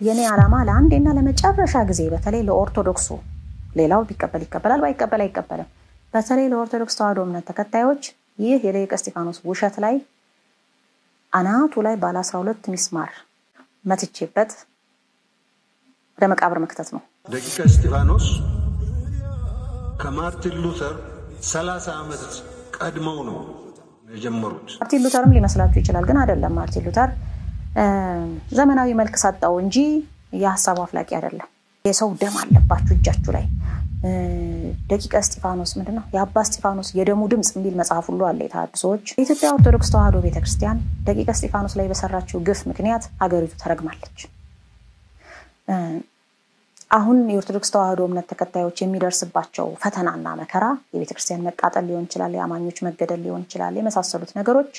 የኔ ዓላማ ለአንዴና ለመጨረሻ ጊዜ በተለይ ለኦርቶዶክሱ ሌላው ቢቀበል ይቀበላል ባይቀበል አይቀበልም በተለይ ለኦርቶዶክስ ተዋሕዶ እምነት ተከታዮች ይህ የደቂቀ እስጢፋኖስ ውሸት ላይ አናቱ ላይ ባለ 12 ሚስማር መትቼበት ወደ መቃብር መክተት ነው። ደቂቀ እስጢፋኖስ ከማርቲን ሉተር 30 ዓመት ቀድመው ነው የጀመሩት። ማርቲን ሉተርም ሊመስላችሁ ይችላል፣ ግን አይደለም። ማርቲን ሉተር ዘመናዊ መልክ ሰጠው እንጂ የሐሳቡ አፍላቂ አይደለም። የሰው ደም አለባችሁ እጃችሁ ላይ ደቂቀ እስጢፋኖስ ምንድነው? የአባ እስጢፋኖስ የደሙ ድምጽ የሚል መጽሐፍ ሁሉ አለ። የተሐድሶች የኢትዮጵያ ኦርቶዶክስ ተዋሕዶ ቤተክርስቲያን ደቂቀ እስጢፋኖስ ላይ በሰራችው ግፍ ምክንያት ሀገሪቱ ተረግማለች። አሁን የኦርቶዶክስ ተዋሕዶ እምነት ተከታዮች የሚደርስባቸው ፈተናና መከራ የቤተክርስቲያን መቃጠል ሊሆን ይችላል፣ የአማኞች መገደል ሊሆን ይችላል፣ የመሳሰሉት ነገሮች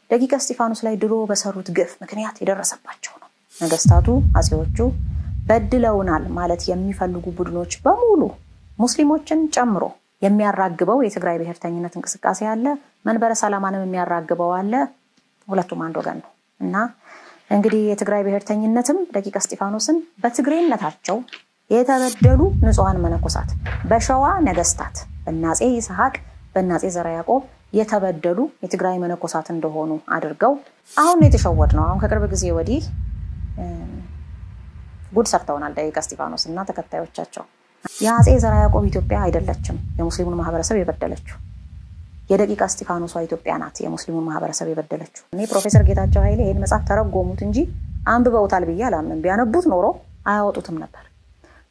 ደቂቀ እስጢፋኖስ ላይ ድሮ በሰሩት ግፍ ምክንያት የደረሰባቸው ነው። ነገስታቱ አጼዎቹ በድለውናል ማለት የሚፈልጉ ቡድኖች በሙሉ ሙስሊሞችን ጨምሮ የሚያራግበው የትግራይ ብሔርተኝነት እንቅስቃሴ አለ። መንበረ ሰላማንም የሚያራግበው አለ። ሁለቱም አንድ ወገን ነው እና እንግዲህ የትግራይ ብሔርተኝነትም ደቂቀ እስጢፋኖስን በትግሬነታቸው የተበደሉ ንጹሃን መነኮሳት በሸዋ ነገስታት በአፄ ይስሐቅ በአፄ ዘርዓ ያዕቆብ የተበደሉ የትግራይ መነኮሳት እንደሆኑ አድርገው አሁን የተሸወድ ነው። አሁን ከቅርብ ጊዜ ወዲህ ጉድ ሰርተውናል ደቂቀ እስጢፋኖስ እና ተከታዮቻቸው። የአፄ ዘርዓ ያዕቆብ ኢትዮጵያ አይደለችም የሙስሊሙን ማህበረሰብ የበደለችው። የደቂቀ እስጢፋኖሷ ኢትዮጵያ ናት የሙስሊሙን ማህበረሰብ የበደለችው። እኔ ፕሮፌሰር ጌታቸው ኃይሌ ይሄን መጽሐፍ ተረጎሙት እንጂ አንብበውታል ብዬ አላምንም። ቢያነቡት ኖሮ አያወጡትም ነበር።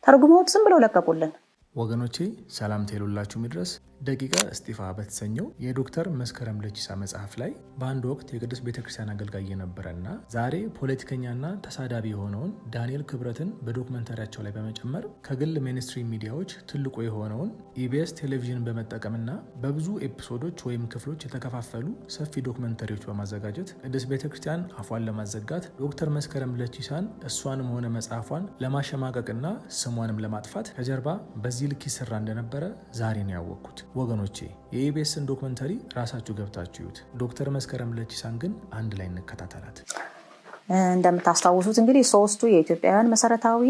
ተርጉመውት ዝም ብለው ለቀቁልን። ወገኖቼ ሰላምታ ይሉላችሁ ይድረስ። ደቂቀ እስጢፋ በተሰኘው የዶክተር መስከረም ለቺሳ መጽሐፍ ላይ በአንድ ወቅት የቅድስት ቤተክርስቲያን አገልጋይ የነበረና ዛሬ ፖለቲከኛና ተሳዳቢ የሆነውን ዳንኤል ክብረትን በዶክመንተሪያቸው ላይ በመጨመር ከግል ሚኒስትሪ ሚዲያዎች ትልቁ የሆነውን ኢቢኤስ ቴሌቪዥን በመጠቀምና በብዙ ኤፒሶዶች ወይም ክፍሎች የተከፋፈሉ ሰፊ ዶክመንተሪዎች በማዘጋጀት ቅድስት ቤተክርስቲያን አፏን ለማዘጋት ዶክተር መስከረም ለቺሳን እሷንም ሆነ መጽሐፏን ለማሸማቀቅና ስሟንም ለማጥፋት ከጀርባ በዚህ ልክ ይሰራ እንደነበረ ዛሬ ነው ያወቅኩት። ወገኖቼ የኢቢኤስን ዶክመንተሪ ራሳችሁ ገብታችሁ ይዩት። ዶክተር መስከረም ለቺሳን ግን አንድ ላይ እንከታተላት። እንደምታስታውሱት እንግዲህ ሶስቱ የኢትዮጵያውያን መሰረታዊ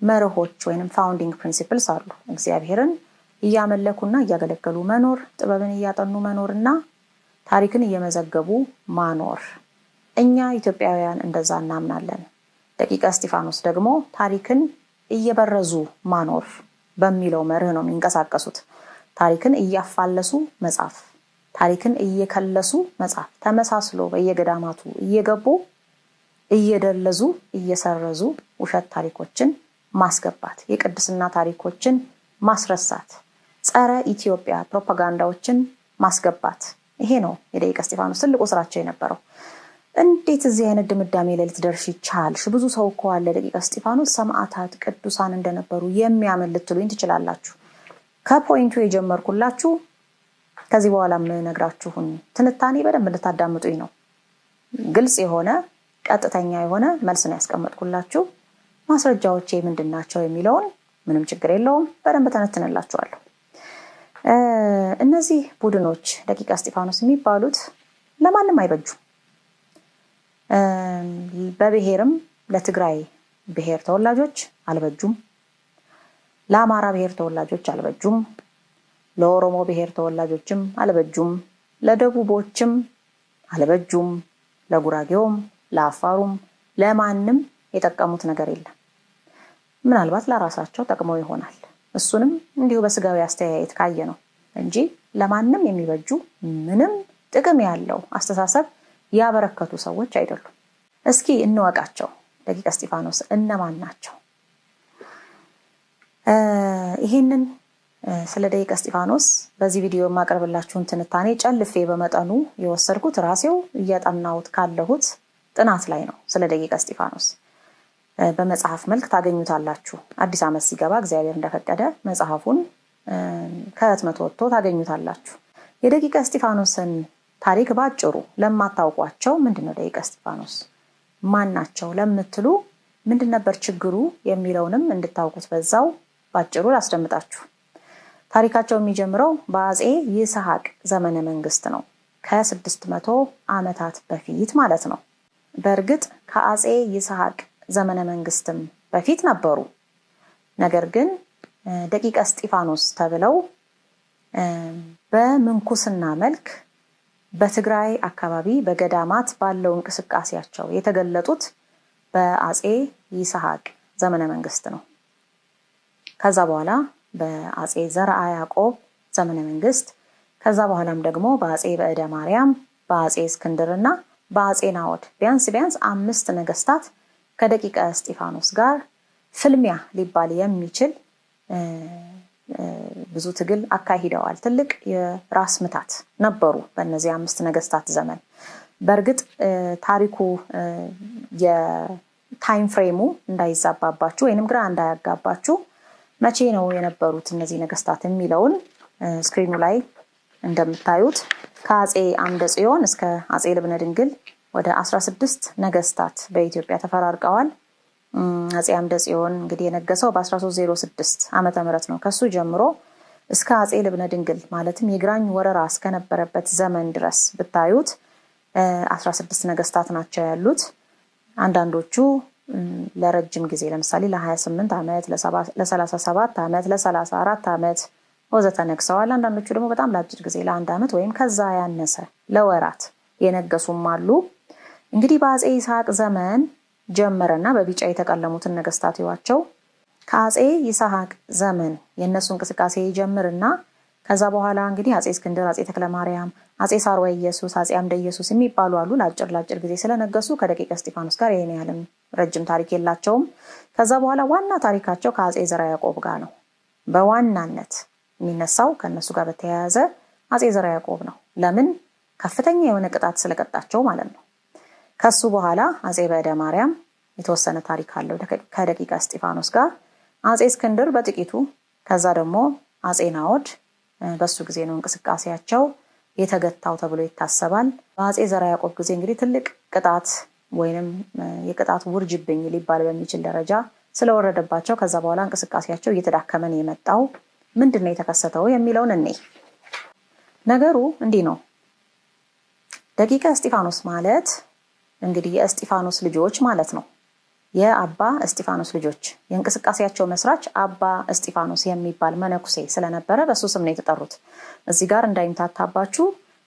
መርሆች ወይንም ፋውንዲንግ ፕሪንሲፕልስ አሉ። እግዚአብሔርን እያመለኩና እያገለገሉ መኖር፣ ጥበብን እያጠኑ መኖርና ታሪክን እየመዘገቡ ማኖር። እኛ ኢትዮጵያውያን እንደዛ እናምናለን። ደቂቀ እስጢፋኖስ ደግሞ ታሪክን እየበረዙ ማኖር በሚለው መርህ ነው የሚንቀሳቀሱት። ታሪክን እያፋለሱ መጻፍ፣ ታሪክን እየከለሱ መጻፍ፣ ተመሳስሎ በየገዳማቱ እየገቡ እየደለዙ እየሰረዙ ውሸት ታሪኮችን ማስገባት፣ የቅድስና ታሪኮችን ማስረሳት፣ ጸረ ኢትዮጵያ ፕሮፓጋንዳዎችን ማስገባት። ይሄ ነው የደቂቀ እስጢፋኖስ ትልቁ ስራቸው የነበረው። እንዴት እዚህ አይነት ድምዳሜ ላይ ልትደርሽ ይቻልሽ? ብዙ ሰው እኮ አለ ደቂቀ እስጢፋኖስ ሰማዕታት ቅዱሳን እንደነበሩ የሚያምን ልትሉኝ ትችላላችሁ። ከፖይንቱ የጀመርኩላችሁ ከዚህ በኋላ የምነግራችሁን ትንታኔ በደንብ እንድታዳምጡኝ ነው። ግልጽ የሆነ ቀጥተኛ የሆነ መልስ ነው ያስቀመጥኩላችሁ። ማስረጃዎቼ ምንድናቸው የሚለውን ምንም ችግር የለውም በደንብ ተነትንላችኋለሁ። እነዚህ ቡድኖች ደቂቀ እስጢፋኖስ የሚባሉት ለማንም አይበጁም። በብሔርም ለትግራይ ብሔር ተወላጆች አልበጁም፣ ለአማራ ብሔር ተወላጆች አልበጁም፣ ለኦሮሞ ብሔር ተወላጆችም አልበጁም፣ ለደቡቦችም አልበጁም፣ ለጉራጌውም ለአፋሩም ለማንም የጠቀሙት ነገር የለም። ምናልባት ለራሳቸው ጠቅመው ይሆናል። እሱንም እንዲሁ በስጋዊ አስተያየት ካየ ነው እንጂ ለማንም የሚበጁ ምንም ጥቅም ያለው አስተሳሰብ ያበረከቱ ሰዎች አይደሉም። እስኪ እንወቃቸው። ደቂቀ እስጢፋኖስ እነማን ናቸው? ይሄንን ስለ ደቂቀ እስጢፋኖስ በዚህ ቪዲዮ የማቀርብላችሁን ትንታኔ ጨልፌ በመጠኑ የወሰድኩት ራሴው እያጠናሁት ካለሁት ጥናት ላይ ነው። ስለ ደቂቀ እስጢፋኖስ በመጽሐፍ መልክ ታገኙታላችሁ። አዲስ ዓመት ሲገባ እግዚአብሔር እንደፈቀደ መጽሐፉን ከህትመት ወጥቶ ታገኙታላችሁ። የደቂቀ እስጢፋኖስን ታሪክ ባጭሩ ለማታውቋቸው ምንድነው ደቂቀ እስጢፋኖስ ማን ናቸው ለምትሉ ምንድን ነበር ችግሩ የሚለውንም እንድታውቁት በዛው ባጭሩ ላስደምጣችሁ። ታሪካቸው የሚጀምረው በአፄ ይስሐቅ ዘመነ መንግስት ነው። ከ600 ዓመታት በፊት ማለት ነው። በእርግጥ ከአፄ ይስሐቅ ዘመነ መንግስትም በፊት ነበሩ። ነገር ግን ደቂቀ እስጢፋኖስ ተብለው በምንኩስና መልክ በትግራይ አካባቢ በገዳማት ባለው እንቅስቃሴያቸው የተገለጡት በአጼ ይስሐቅ ዘመነ መንግስት ነው። ከዛ በኋላ በአጼ ዘርዓ ያዕቆብ ዘመነ መንግስት፣ ከዛ በኋላም ደግሞ በአጼ በዕደ ማርያም፣ በአጼ እስክንድርና በአጼ ናዖድ ቢያንስ 5 ነገስታት ከደቂቀ እስጢፋኖስ ጋር ፍልሚያ ሊባል የሚችል ብዙ ትግል አካሂደዋል። ትልቅ የራስ ምታት ነበሩ በእነዚህ 5 ነገስታት ዘመን። በእርግጥ ታሪኩ የታይም ፍሬሙ እንዳይዛባባችሁ ወይንም ግራ እንዳያጋባችሁ መቼ ነው የነበሩት እነዚህ ነገስታት የሚለውን ስክሪኑ ላይ እንደምታዩት ከአጼ አምደ ጽዮን እስከ አጼ ልብነ ድንግል ወደ 16 ነገስታት በኢትዮጵያ ተፈራርቀዋል። አጼ አምደ ጽዮን እንግዲህ የነገሰው በ1306 ዓመተ ምህረት ነው። ከሱ ጀምሮ እስከ አጼ ልብነ ድንግል ማለትም የግራኝ ወረራ እስከነበረበት ዘመን ድረስ ብታዩት 16 ነገስታት ናቸው ያሉት። አንዳንዶቹ ለረጅም ጊዜ ለምሳሌ ለ28 ዓመት፣ ለ37 ዓመት፣ ለ34 ዓመት ወዘተ ነግሰዋል። አንዳንዶቹ ደግሞ በጣም ለአጭር ጊዜ ለ1 ዓመት ወይም ከዛ ያነሰ ለወራት የነገሱም አሉ። እንግዲህ በአጼ ይስሐቅ ዘመን ጀመረና በቢጫ የተቀለሙትን ነገስታት ይዋቸው። ከአጼ ይስሐቅ ዘመን የነሱ እንቅስቃሴ ይጀምርና ከዛ በኋላ እንግዲህ አጼ እስክንድር፣ አጼ ተክለ ማርያም፣ አጼ ሳርወ ኢየሱስ፣ አጼ አምደ ኢየሱስ የሚባሉ አሉ። ለአጭር ጊዜ ስለነገሱ ከደቂቀ እስጢፋኖስ ጋር ይሄን ያህልም ረጅም ታሪክ የላቸውም። ከዛ በኋላ ዋና ታሪካቸው ከአጼ ዘርዓ ያዕቆብ ጋር ነው። በዋናነት የሚነሳው ከነሱ ጋር በተያያዘ አጼ ዘርዓ ያዕቆብ ነው። ለምን? ከፍተኛ የሆነ ቅጣት ስለቀጣቸው ማለት ነው። ከሱ በኋላ አጼ በዕደ ማርያም የተወሰነ ታሪክ አለው ከደቂቀ እስጢፋኖስ ጋር፣ አጼ እስክንድር በጥቂቱ፣ ከዛ ደግሞ አጼ ናዖድ በሱ ጊዜ ነው እንቅስቃሴያቸው የተገታው ተብሎ ይታሰባል። በአጼ ዘርዓ ያዕቆብ ጊዜ እንግዲህ ትልቅ ቅጣት ወይንም የቅጣት ውርጅብኝ ሊባል በሚችል ደረጃ ስለወረደባቸው ከዛ በኋላ እንቅስቃሴያቸው እየተዳከመ ነው የመጣው። ምንድነው የተከሰተው የሚለውን እኔ ነገሩ እንዲህ ነው። ደቂቀ እስጢፋኖስ ማለት እንግዲህ የእስጢፋኖስ ልጆች ማለት ነው። የአባ እስጢፋኖስ ልጆች የእንቅስቃሴያቸው መስራች አባ እስጢፋኖስ የሚባል መነኩሴ ስለነበረ በሱ ስም ነው የተጠሩት። እዚህ ጋር እንዳይምታታባችሁ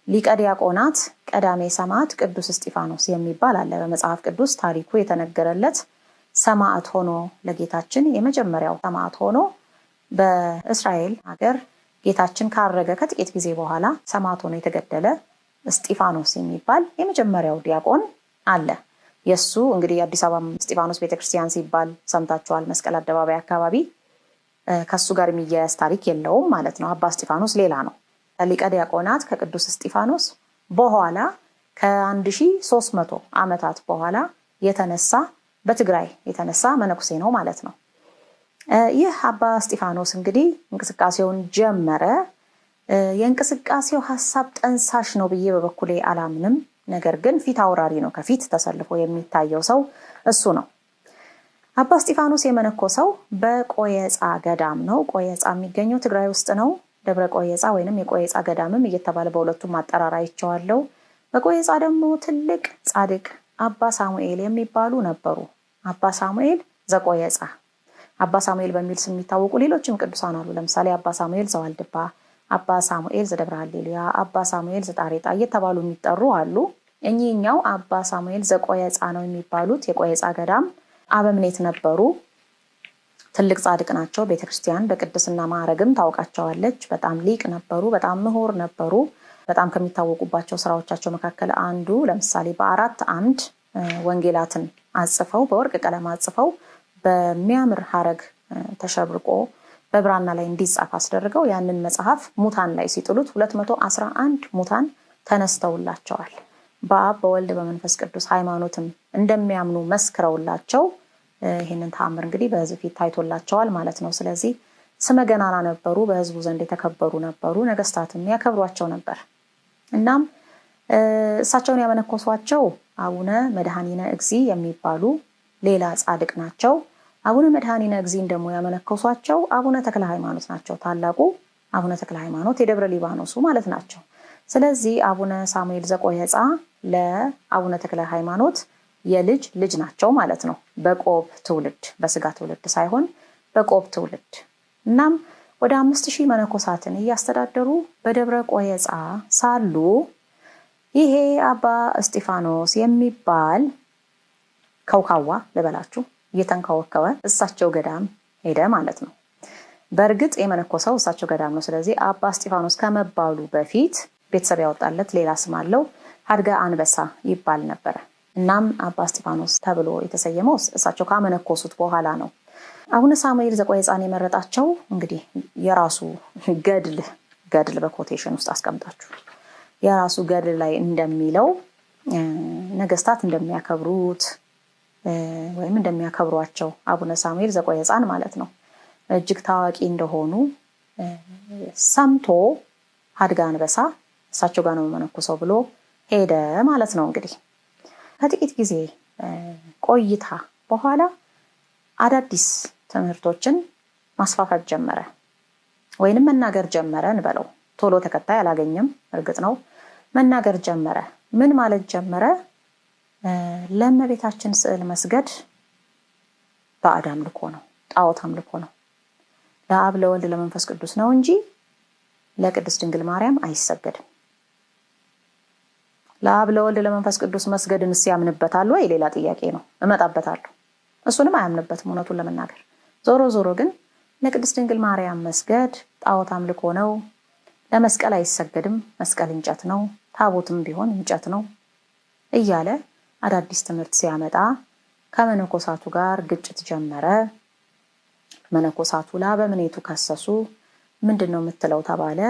ሊቀ ዲያቆናት ቀዳሜ ሰማዕት ቅዱስ እስጢፋኖስ የሚባል አለ። በመጽሐፍ ቅዱስ ታሪኩ የተነገረለት ሰማዕት ሆኖ ለጌታችን የመጀመሪያው ሰማዕት ሆኖ በእስራኤል ሀገር ጌታችን ካረገ ከጥቂት ጊዜ በኋላ ሰማዕት ሆኖ የተገደለ እስጢፋኖስ የሚባል የመጀመሪያው ዲያቆን አለ። የሱ እንግዲህ አዲስ አበባ እስጢፋኖስ ቤተክርስቲያን ሲባል ሰምታችኋል። መስቀል አደባባይ አካባቢ ከሱ ጋር የሚያያዝ ታሪክ የለውም ማለት ነው። አባ እስጢፋኖስ ሌላ ነው። ሊቀ ዲያቆናት ከቅዱስ እስጢፋኖስ በኋላ ከ1300 ዓመታት በኋላ የተነሳ በትግራይ የተነሳ መነኩሴ ነው ማለት ነው። ይህ አባ እስጢፋኖስ እንግዲህ እንቅስቃሴውን ጀመረ። የእንቅስቃሴው ሐሳብ ጠንሳሽ ነው ብዬ በበኩሌ አላምንም። ነገር ግን ፊት አውራሪ ነው። ከፊት ተሰልፎ የሚታየው ሰው እሱ ነው። አባ እስጢፋኖስ የመነኮሰው በቆየጻ ገዳም ነው። ቆየጻ የሚገኘው ትግራይ ውስጥ ነው። ደብረ ቆየጻ ወይንም የቆየጻ ገዳምም እየተባለ በሁለቱም አጠራር አይቼዋለሁ። በቆየጻ ደግሞ ትልቅ ጻድቅ አባ ሳሙኤል የሚባሉ ነበሩ። አባ ሳሙኤል ዘቆየጻ፣ አባ ሳሙኤል በሚል ስም የሚታወቁ ሌሎችም ቅዱሳን አሉ። ለምሳሌ አባ ሳሙኤል ዘዋልድባ፣ አባ ሳሙኤል ዘደብረ ሃሌሉያ፣ አባ ሳሙኤል ዘጣሬጣ እየተባሉ የሚጠሩ አሉ። እኚህኛው አባ ሳሙኤል ዘቆየጻ ነው የሚባሉት የቆየጻ ገዳም አበምኔት ነበሩ። ትልቅ ጻድቅ ናቸው። ቤተክርስቲያን በቅድስና ማዕረግም ታውቃቸዋለች። በጣም ሊቅ ነበሩ። በጣም ምሁር ነበሩ። በጣም ከሚታወቁባቸው ስራዎቻቸው መካከል አንዱ ለምሳሌ በ4 አምድ ወንጌላትን አጽፈው በወርቅ ቀለም አጽፈው በሚያምር ሐረግ ተሸብርቆ በብራና ላይ እንዲጻፍ አስደርገው ያንን መጽሐፍ ሙታን ላይ ሲጥሉት 211 ሙታን ተነስተውላቸዋል። በአብ በወልድ በመንፈስ ቅዱስ ሃይማኖትም እንደሚያምኑ መስክረውላቸው ይህንን ተአምር እንግዲህ በህዝብ ፊት ታይቶላቸዋል ማለት ነው። ስለዚህ ስመገናና ነበሩ፣ በህዝቡ ዘንድ የተከበሩ ነበሩ፣ ነገስታትም ያከብሯቸው ነበር። እናም እሳቸውን ያመነኮሷቸው አቡነ መድኃኒነ እግዚ የሚባሉ ሌላ ጻድቅ ናቸው። አቡነ መድኃኒነ እግዚን ደግሞ ያመነኮሷቸው አቡነ ተክለ ሃይማኖት ናቸው። ታላቁ አቡነ ተክለ ሃይማኖት የደብረ ሊባኖሱ ማለት ናቸው። ስለዚህ አቡነ ሳሙኤል ዘቆየጻ ለአቡነ ተክለ ሃይማኖት የልጅ ልጅ ናቸው ማለት ነው። በቆብ ትውልድ፣ በስጋ ትውልድ ሳይሆን በቆብ ትውልድ። እናም ወደ 5000 መነኮሳትን እያስተዳደሩ በደብረ ቆየጻ ሳሉ ይሄ አባ እስጢፋኖስ የሚባል ከውካዋ ልበላችሁ እየተንከወከወ እሳቸው ገዳም ሄደ ማለት ነው። በእርግጥ የመነኮሰው እሳቸው ገዳም ነው። ስለዚህ አባ እስጢፋኖስ ከመባሉ በፊት ቤተሰብ ያወጣለት ሌላ ስም አለው። ሀድጋ አንበሳ ይባል ነበረ። እናም አባ እስጢፋኖስ ተብሎ የተሰየመው እሳቸው ካመነኮሱት በኋላ ነው። አቡነ ሳሙኤል ዘቆየጻን የመረጣቸው እንግዲህ የራሱ ገድል በኮቴሽን ውስጥ አስቀምጣችሁ የራሱ ገድል ላይ እንደሚለው ነገስታት እንደሚያከብሩት ወይም እንደሚያከብሯቸው አቡነ ሳሙኤል ዘቆየጻን ማለት ነው እጅግ ታዋቂ እንደሆኑ ሰምቶ ሀድጋ አንበሳ እሳቸው ጋር ነው መነኮሰው ብሎ ሄደ ማለት ነው። እንግዲህ ከጥቂት ጊዜ ቆይታ በኋላ አዳዲስ ትምህርቶችን ማስፋፋት ጀመረ ወይንም መናገር ጀመረ እንበለው። ቶሎ ተከታይ አላገኘም፣ እርግጥ ነው። መናገር ጀመረ። ምን ማለት ጀመረ? ለእመቤታችን ስዕል መስገድ ባዕድ አምልኮ ነው፣ ጣዖት አምልኮ ነው። ለአብ ለወልድ ለመንፈስ ቅዱስ ነው እንጂ ለቅድስት ድንግል ማርያም አይሰገድም። ለአብ ለወልድ ለመንፈስ ቅዱስ መስገድንስ ያምንበታል ወይ? ሌላ ጥያቄ ነው፣ እመጣበታለሁ። እሱንም አያምንበትም እውነቱን ለመናገር። ዞሮ ግን ለቅድስት ድንግል ማርያም መስገድ ጣዖት አምልኮ ነው። ለመስቀል አይሰገድም፣ መስቀል እንጨት ነው፣ ታቦትም ቢሆን እንጨት ነው እያለ አዳዲስ ትምህርት ሲያመጣ ከመነኮሳቱ ጋር ግጭት ጀመረ። መነኮሳቱ ለአበምኔቱ ከሰሱ። ምንድነው የምትለው ተባለ።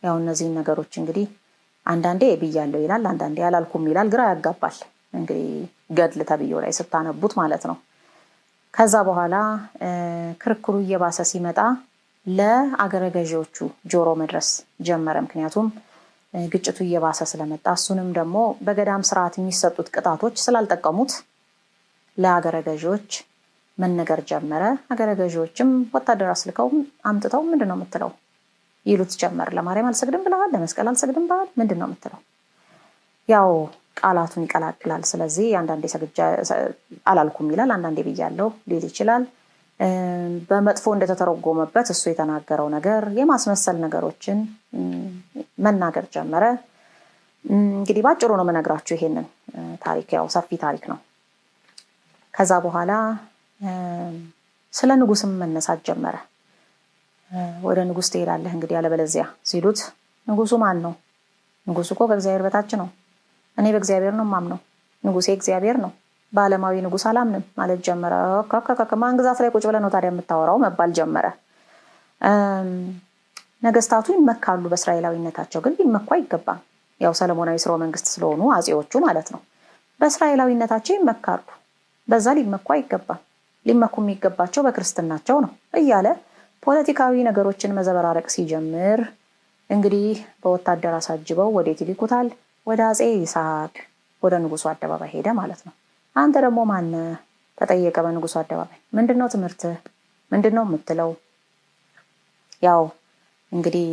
ያው እነዚህን ነገሮች እንግዲህ አንዳንዴ ብያለሁ ይላል፣ አንዳንዴ አላልኩም ይላል። ግራ ያጋባል እንግዲህ ገድል ተብዬው ላይ ስታነቡት ማለት ነው። ከዛ በኋላ ክርክሩ እየባሰ ሲመጣ ለአገረ ገዢዎቹ ጆሮ መድረስ ጀመረ። ምክንያቱም ግጭቱ እየባሰ ስለመጣ እሱንም ደግሞ በገዳም ስርዓት የሚሰጡት ቅጣቶች ስላልጠቀሙት ለአገረ ገዢዎች መነገር ጀመረ። አገረ ገዢዎችም ወታደር አስልከው አምጥተው ምንድነው የምትለው ይሉት ጀመር። ለማርያም አልሰግድም ብለሃል፣ ለመስቀል አልሰግድም ብለሃል፣ ምንድነው የምትለው? ያው ቃላቱን ይቀላቅላል። ስለዚህ አንዳንዴ አላልኩም ይላል፣ አንዳንዴ ብያለሁ ሊል ይችላል። በመጥፎ እንደተተረጎመበት እሱ የተናገረው ነገር የማስመሰል ነገሮችን መናገር ጀመረ። እንግዲህ ባጭሩ ነው የምነግራችሁ ይሄንን ታሪክ፣ ያው ሰፊ ታሪክ ነው። ከዛ በኋላ ስለ ንጉስም መነሳት ጀመረ። ወደ ንጉስ ትሄዳለህ እንግዲህ ያለበለዚያ ሲሉት፣ ንጉሱ ማን ነው? ንጉሱ እኮ ከእግዚአብሔር በታች ነው። እኔ በእግዚአብሔር ነው የማምነው፣ ንጉሴ እግዚአብሔር ነው፣ በዓለማዊ ንጉስ አላምንም ማለት ጀመረ። ማን ግዛት ላይ ቁጭ ብለህ ነው ታዲያ የምታወራው መባል ጀመረ። ነገስታቱ ይመካሉ በእስራኤላዊነታቸው፣ ግን ሊመኩ አይገባም። ያው ሰለሞናዊ ስርወ መንግስት ስለሆኑ አጼዎቹ ማለት ነው። በእስራኤላዊነታቸው ይመካሉ፣ በዛ ሊመኩ አይገባም። ሊመኩ የሚገባቸው በክርስትናቸው ነው እያለ ፖለቲካዊ ነገሮችን መዘበራረቅ ሲጀምር እንግዲህ በወታደር አሳጅበው ወዴት ይልኩታል? ወደ አጼ ይስሐቅ ወደ ንጉሱ አደባባይ ሄደ ማለት ነው። አንተ ደግሞ ማነህ ተጠየቀ በንጉሱ አደባባይ። ምንድነው ትምህርትህ? ምንድነው የምትለው? ያው እንግዲህ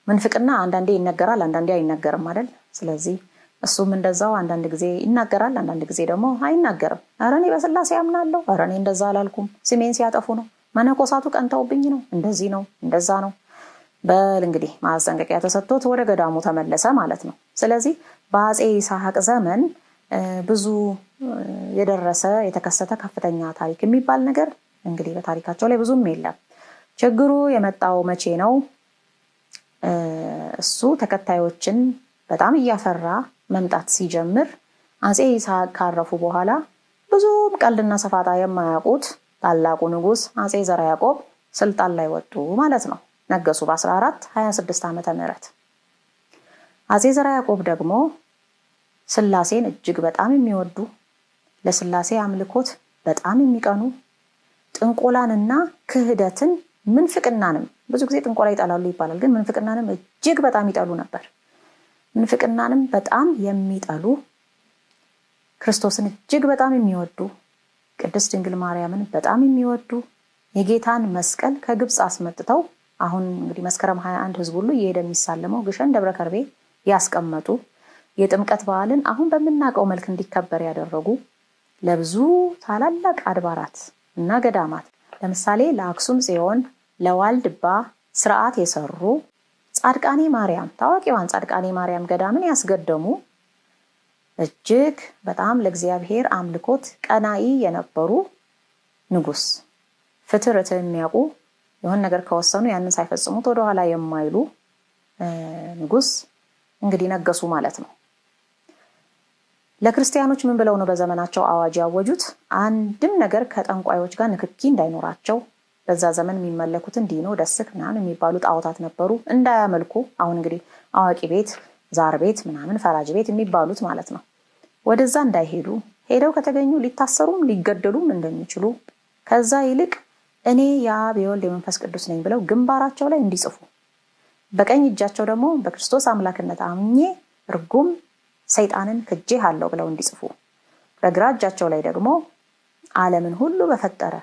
ምንፍቅና አንዳንዴ ይነገራል፣ አንዳንዴ አይነገርም አይደል? ስለዚህ እሱም እንደዛው አንዳንድ ጊዜ ይናገራል፣ አንዳንድ ጊዜ ደግሞ አይናገርም። ኧረ እኔ በስላሴ አምናለሁ፣ ኧረ እኔ እንደዛ አላልኩም፣ ስሜን ሲያጠፉ ነው፣ መነኮሳቱ ቀንተውብኝ ነው፣ እንደዚህ ነው፣ እንደዛ ነው። በል እንግዲህ ማስጠንቀቂያ ተሰጥቶት ወደ ገዳሙ ተመለሰ ማለት ነው። ስለዚህ በአጼ ይስሐቅ ዘመን ብዙ የደረሰ የተከሰተ ከፍተኛ ታሪክ የሚባል ነገር እንግዲህ በታሪካቸው ላይ ብዙም የለም። ችግሩ የመጣው መቼ ነው? እሱ ተከታዮችን በጣም እያፈራ መምጣት ሲጀምር አጼ ይስሐቅ ካረፉ በኋላ ብዙም ቀልድና ሰፋጣ የማያውቁት ታላቁ ንጉስ አጼ ዘርዓ ያዕቆብ ስልጣን ላይ ወጡ ማለት ነው። ነገሱ በ1426 ዓመተ ምህረት። አጼ ዘርዓ ያዕቆብ ደግሞ ስላሴን እጅግ በጣም የሚወዱ፣ ለስላሴ አምልኮት በጣም የሚቀኑ፣ ጥንቆላንና ክህደትን ምንፍቅናንም፣ ብዙ ጊዜ ጥንቆላ ይጠላሉ ይባላል፣ ግን ምንፍቅናንም እጅግ በጣም ይጠሉ ነበር። ምንፍቅናንም በጣም የሚጠሉ፣ ክርስቶስን እጅግ በጣም የሚወዱ፣ ቅድስት ድንግል ማርያምን በጣም የሚወዱ፣ የጌታን መስቀል ከግብፅ አስመጥተው አሁን እንግዲህ መስከረም 21 ህዝብ ሁሉ እየሄደ የሚሳለመው ግሸን ደብረ ከርቤ ያስቀመጡ፣ የጥምቀት በዓልን አሁን በምናውቀው መልክ እንዲከበር ያደረጉ ለብዙ ታላላቅ አድባራት እና ገዳማት ለምሳሌ ለአክሱም ጽዮን፣ ለዋልድባ ስርዓት የሰሩ ጻድቃኔ ማርያም ታዋቂዋን ጻድቃኔ ማርያም ገዳምን ያስገደሙ እጅግ በጣም ለእግዚአብሔር አምልኮት ቀናኢ የነበሩ ንጉስ ፍትርት የሚያውቁ የሆነ ነገር ከወሰኑ ያንን ሳይፈጽሙት ወደ ኋላ የማይሉ ንጉስ እንግዲህ ነገሱ ማለት ነው። ለክርስቲያኖች ምን ብለው ነው በዘመናቸው አዋጅ ያወጁት? አንድም ነገር ከጠንቋዮች ጋር ንክኪ እንዳይኖራቸው። በዛ ዘመን የሚመለኩት ዲኖ፣ ደስክ ምናምን የሚባሉ ጣዖታት ነበሩ፣ እንዳያመልኩ። አሁን እንግዲህ አዋቂ ቤት፣ ዛር ቤት ምናምን ፈራጅ ቤት የሚባሉት ማለት ነው። ወደዛ እንዳይሄዱ፣ ሄደው ከተገኙ ሊታሰሩም ሊገደሉም እንደሚችሉ፣ ከዛ ይልቅ እኔ የአብ የወልድ የመንፈስ ቅዱስ ነኝ ብለው ግንባራቸው ላይ እንዲጽፉ፣ በቀኝ እጃቸው ደግሞ በክርስቶስ አምላክነት አምኜ ርጉም ሰይጣንን ክጄሃለሁ ብለው እንዲጽፉ፣ በግራ እጃቸው ላይ ደግሞ ዓለምን ሁሉ በፈጠረ